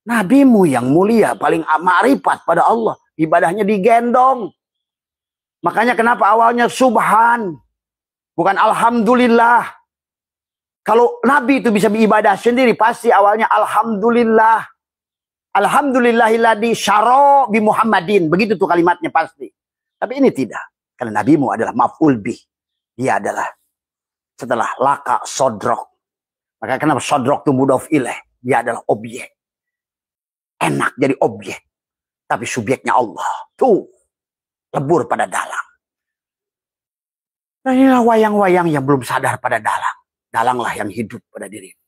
Nabimu yang mulia. Paling ma'rifat pada Allah. Ibadahnya digendong. Makanya kenapa awalnya subhan. Bukan alhamdulillah. Kalau Nabi itu bisa beribadah sendiri. Pasti awalnya alhamdulillah. Alhamdulillahilladzi syara bi Muhammadin. Begitu tuh kalimatnya pasti. Tapi ini tidak. Karena nabimu adalah maf'ul bih. Dia adalah setelah laka sodrok. Maka kenapa sodrok itu mudhof ilaih. Dia adalah objek. Enak jadi objek. Tapi subjeknya Allah. Tuh. Lebur pada dalang. Nah inilah wayang-wayang yang belum sadar pada dalang. Dalanglah yang hidup pada dirimu.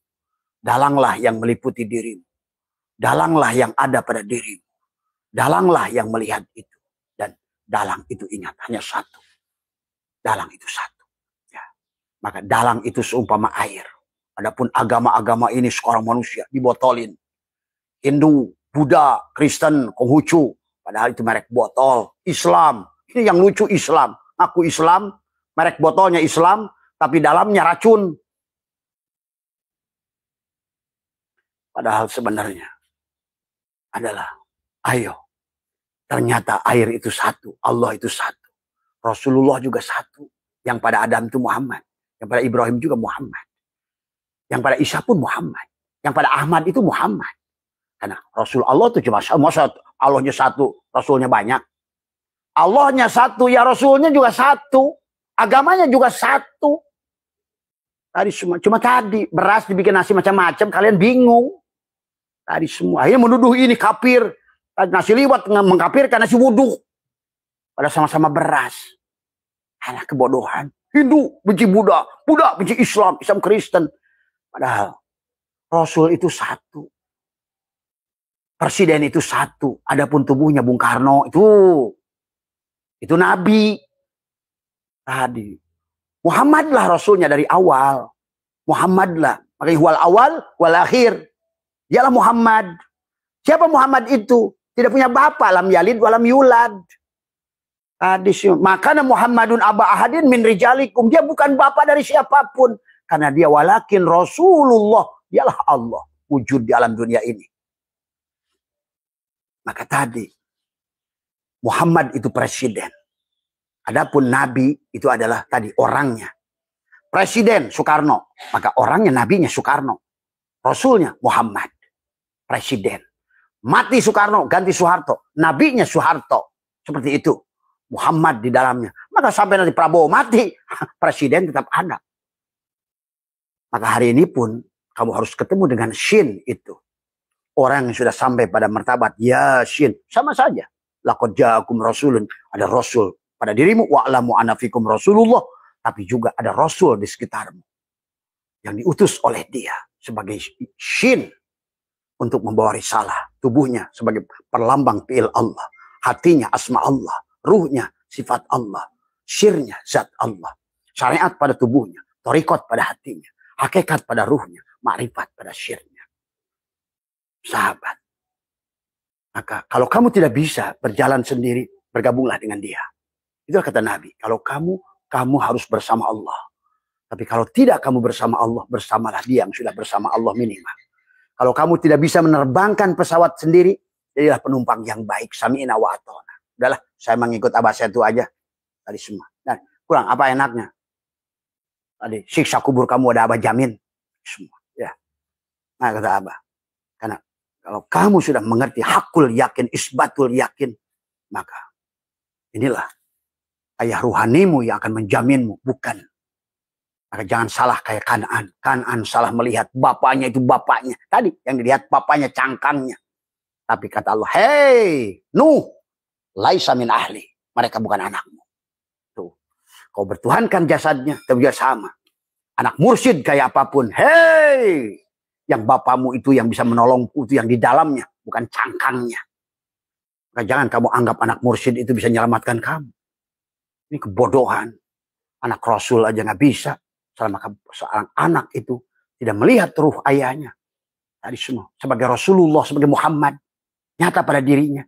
Dalanglah yang meliputi dirimu. Dalanglah yang ada pada dirimu. Dalanglah yang melihat itu. Dan dalang itu ingat hanya satu. Dalang itu satu. Ya. Maka dalang itu seumpama air. Adapun agama-agama ini seorang manusia dibotolin. Hindu, Buddha, Kristen, Konghucu. Padahal itu merek botol. Islam. Ini yang lucu Islam. Aku Islam. Merek botolnya Islam. Tapi dalamnya racun. Padahal sebenarnya adalah ayo. Ternyata air itu satu. Allah itu satu. Rasulullah juga satu. Yang pada Adam itu Muhammad. Yang pada Ibrahim juga Muhammad. Yang pada Isa pun Muhammad. Yang pada Ahmad itu Muhammad. Karena Rasul Allah itu cuma satu. Allahnya satu. Rasulnya banyak. Allahnya satu. Ya Rasulnya juga satu. Agamanya juga satu. Tadi semua. Cuma tadi. Beras dibikin nasi macam-macam. Kalian bingung. Tadi semua. Akhirnya menuduh ini kafir. Nasi liwat mengkafirkan nasi wudhu. Pada sama-sama beras. Anak kebodohan. Hindu benci Buddha. Buddha benci Islam. Islam Kristen. Padahal Rasul itu satu. Presiden itu satu. Adapun tubuhnya Bung Karno itu nabi. Tadi. Muhammadlah rasulnya dari awal. Muhammadlah. Makanya wal awal wal akhir. Dialah Muhammad. Siapa Muhammad itu? Tidak punya bapak. Lam yalid walam yulad. Tadi makanya Muhammadun aba ahadin min rijalikum. Dia bukan bapak dari siapapun. Karena dia walakin Rasulullah. Dialah Allah. Wujud di alam dunia ini. Maka tadi. Muhammad itu presiden. Adapun nabi itu adalah tadi orangnya. Presiden Soekarno. Maka orangnya nabinya Soekarno. Rasulnya Muhammad. Presiden. Mati Soekarno ganti Soeharto. Nabinya Soeharto. Seperti itu. Muhammad di dalamnya. Maka sampai nanti Prabowo mati. Presiden tetap ada. Maka hari ini pun kamu harus ketemu dengan Shin itu. Orang yang sudah sampai pada martabat Yasin. Sama saja. Laqad ja'akum rasulun. Ada rasul pada dirimu. Wa'lamu anna fikum rasulullah. Tapi juga ada rasul di sekitarmu. Yang diutus oleh dia. Sebagai Shin. Untuk membawa risalah. Tubuhnya sebagai perlambang fi'il Allah. Hatinya asma Allah. Ruhnya sifat Allah. Syirnya zat Allah. Syariat pada tubuhnya. Torikot pada hatinya. Hakikat pada ruhnya. Ma'rifat pada syirnya. Sahabat. Maka kalau kamu tidak bisa berjalan sendiri, bergabunglah dengan dia. Itu kata Nabi. Kalau kamu harus bersama Allah. Tapi kalau tidak kamu bersama Allah, bersamalah dia yang sudah bersama Allah minimal. Kalau kamu tidak bisa menerbangkan pesawat sendiri, jadilah penumpang yang baik. Sami'na wa ata'na. Udahlah, saya mengikut Abah Setu aja. Tadi semua. Dan kurang apa enaknya? Tadi siksa kubur kamu ada Abah jamin. Semua. Ya. Nah kata Abah. Karena kalau kamu sudah mengerti hakul yakin, isbatul yakin. Maka inilah ayah ruhanimu yang akan menjaminmu. Bukan. Maka jangan salah kayak Kan'an. Kan'an salah melihat bapaknya itu bapaknya. Tadi yang dilihat bapaknya cangkangnya. Tapi kata Allah, hei Nuh, laisa min ahli. Mereka bukan anakmu. Tuh. Kau bertuhankan jasadnya, tapi juga sama. Anak mursyid kayak apapun. Hei, yang bapakmu itu yang bisa menolongku itu yang di dalamnya, bukan cangkangnya. Maka jangan kamu anggap anak mursyid itu bisa menyelamatkan kamu. Ini kebodohan. Anak Rasul aja nggak bisa. Selama seorang anak itu tidak melihat ruh ayahnya. Tadi semua. Sebagai Rasulullah, sebagai Muhammad. Nyata pada dirinya.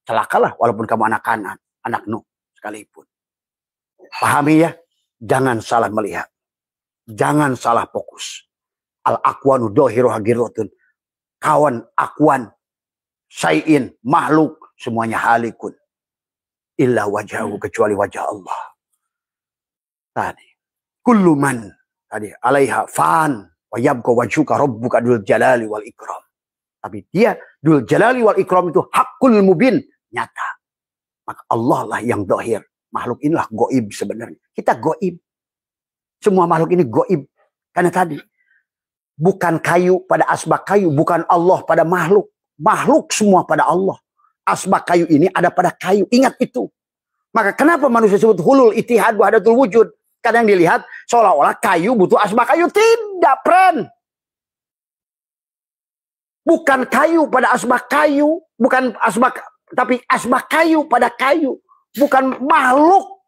Celakalah walaupun kamu anak Kanan, anak Nuh sekalipun. Pahami ya. Jangan salah melihat. Jangan salah fokus. Al-akwanu dohiru hagirotun. Kawan, akwan, sayin, makhluk. Semuanya halikun. Illa wajahu, kecuali wajah Allah. Tadi. Kullu man tadi alaiha fan wa yabqa wajhuka rabbuka dzul jalali wal ikram. Tapi dia dzul jalali wal ikram itu hakul mubin, nyata. Maka Allah lah yang zahir. Makhluk inilah goib sebenarnya. Kita goib. Semua makhluk ini goib. Karena tadi bukan kayu pada asbak kayu, bukan Allah pada makhluk. Makhluk semua pada Allah. Asbak kayu ini ada pada kayu. Ingat itu. Maka kenapa manusia disebut hulul itihad wahdatul wujud? Karena yang dilihat seolah-olah kayu butuh asbak kayu. Tidak, friend. Bukan kayu pada asbak kayu. Bukan asbak, tapi asbak kayu pada kayu. Bukan makhluk.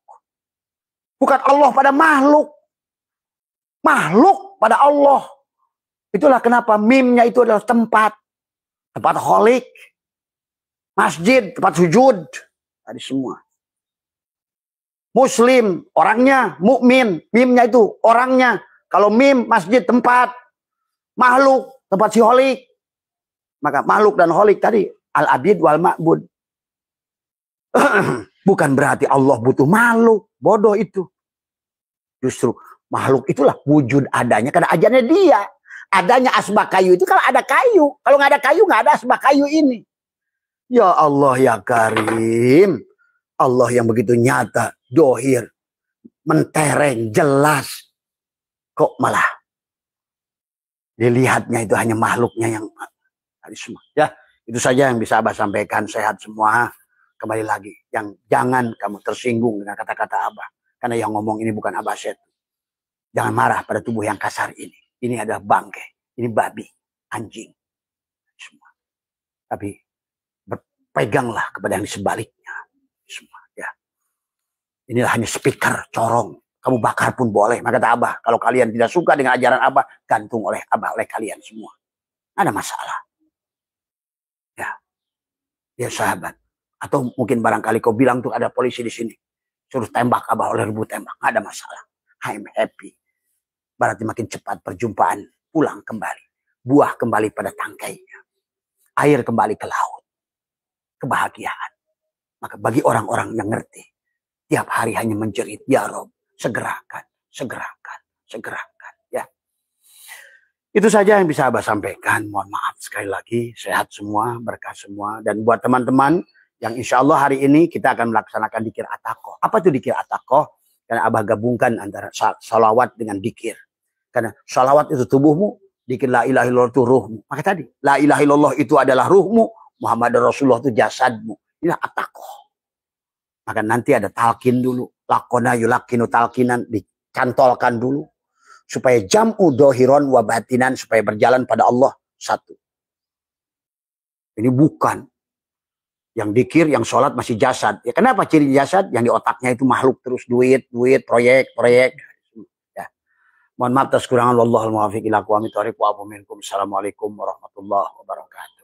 Bukan Allah pada makhluk. Makhluk pada Allah. Itulah kenapa mimnya itu adalah tempat. Tempat holik. Masjid, tempat sujud. Tadi semua. Muslim, orangnya, mukmin, mimnya itu orangnya. Kalau mim, masjid, tempat. Makhluk, tempat si holik. Maka makhluk dan holik tadi, al-abid wal ma'bud. Bukan berarti Allah butuh makhluk. Bodoh itu. Justru makhluk itulah wujud adanya. Karena ajarnya dia. Adanya asbak kayu itu kalau ada kayu. Kalau nggak ada kayu, nggak ada asbak kayu ini. Ya Allah ya Karim. Allah yang begitu nyata, dohir, mentereng, jelas. Kok malah dilihatnya itu hanya makhluknya yang tadi semua. Ya, itu saja yang bisa Abah sampaikan. Sehat semua. Kembali lagi, yang jangan kamu tersinggung dengan kata-kata Abah. Karena yang ngomong ini bukan Abah Setu. Jangan marah pada tubuh yang kasar ini. Ini adalah bangke, ini babi, anjing. Semua. Tapi berpeganglah kepada yang di sebaliknya. Semua, ya. Inilah hanya speaker, corong. Kamu bakar pun boleh. Maka kata Abah, kalau kalian tidak suka dengan ajaran Abah, gantung oleh Abah, oleh kalian semua. Ada masalah. Ya, ya sahabat. Atau mungkin barangkali kau bilang tuh ada polisi di sini. Suruh tembak Abah oleh ribu tembak. Nggak ada masalah. I'm happy. Berarti makin cepat perjumpaan. Pulang kembali. Buah kembali pada tangkainya. Air kembali ke laut. Kebahagiaan. Maka bagi orang-orang yang ngerti. Tiap hari hanya menjerit. Ya Rob. Segerakan. Segerakan. Segerakan. Ya. Itu saja yang bisa Abah sampaikan. Mohon maaf sekali lagi. Sehat semua. Berkah semua. Dan buat teman-teman. Yang insya Allah hari ini kita akan melaksanakan dikir atakoh. Apa itu dikir atakoh? Karena Abah gabungkan antara salawat dengan dikir. Karena salawat itu tubuhmu, dikir la ilaha illallah itu ruhmu. Maka tadi, la ilaha illallah itu adalah ruhmu, Muhammad Rasulullah itu jasadmu. Inilah atakoh. Maka nanti ada talqin dulu. Lakona yulakinu talqinan, dicantolkan dulu. Supaya jam'u dohiron wa batinan, supaya berjalan pada Allah satu. Ini bukan. Yang dikir, yang sholat masih jasad. Ya kenapa ciri jasad? Yang di otaknya itu makhluk terus. Duit, proyek. Ya. Mohon maaf atas kekurangan. Wallahul muwaffiq ila aqwamit thoriq wa afu minkum. Assalamualaikum warahmatullahi wabarakatuh.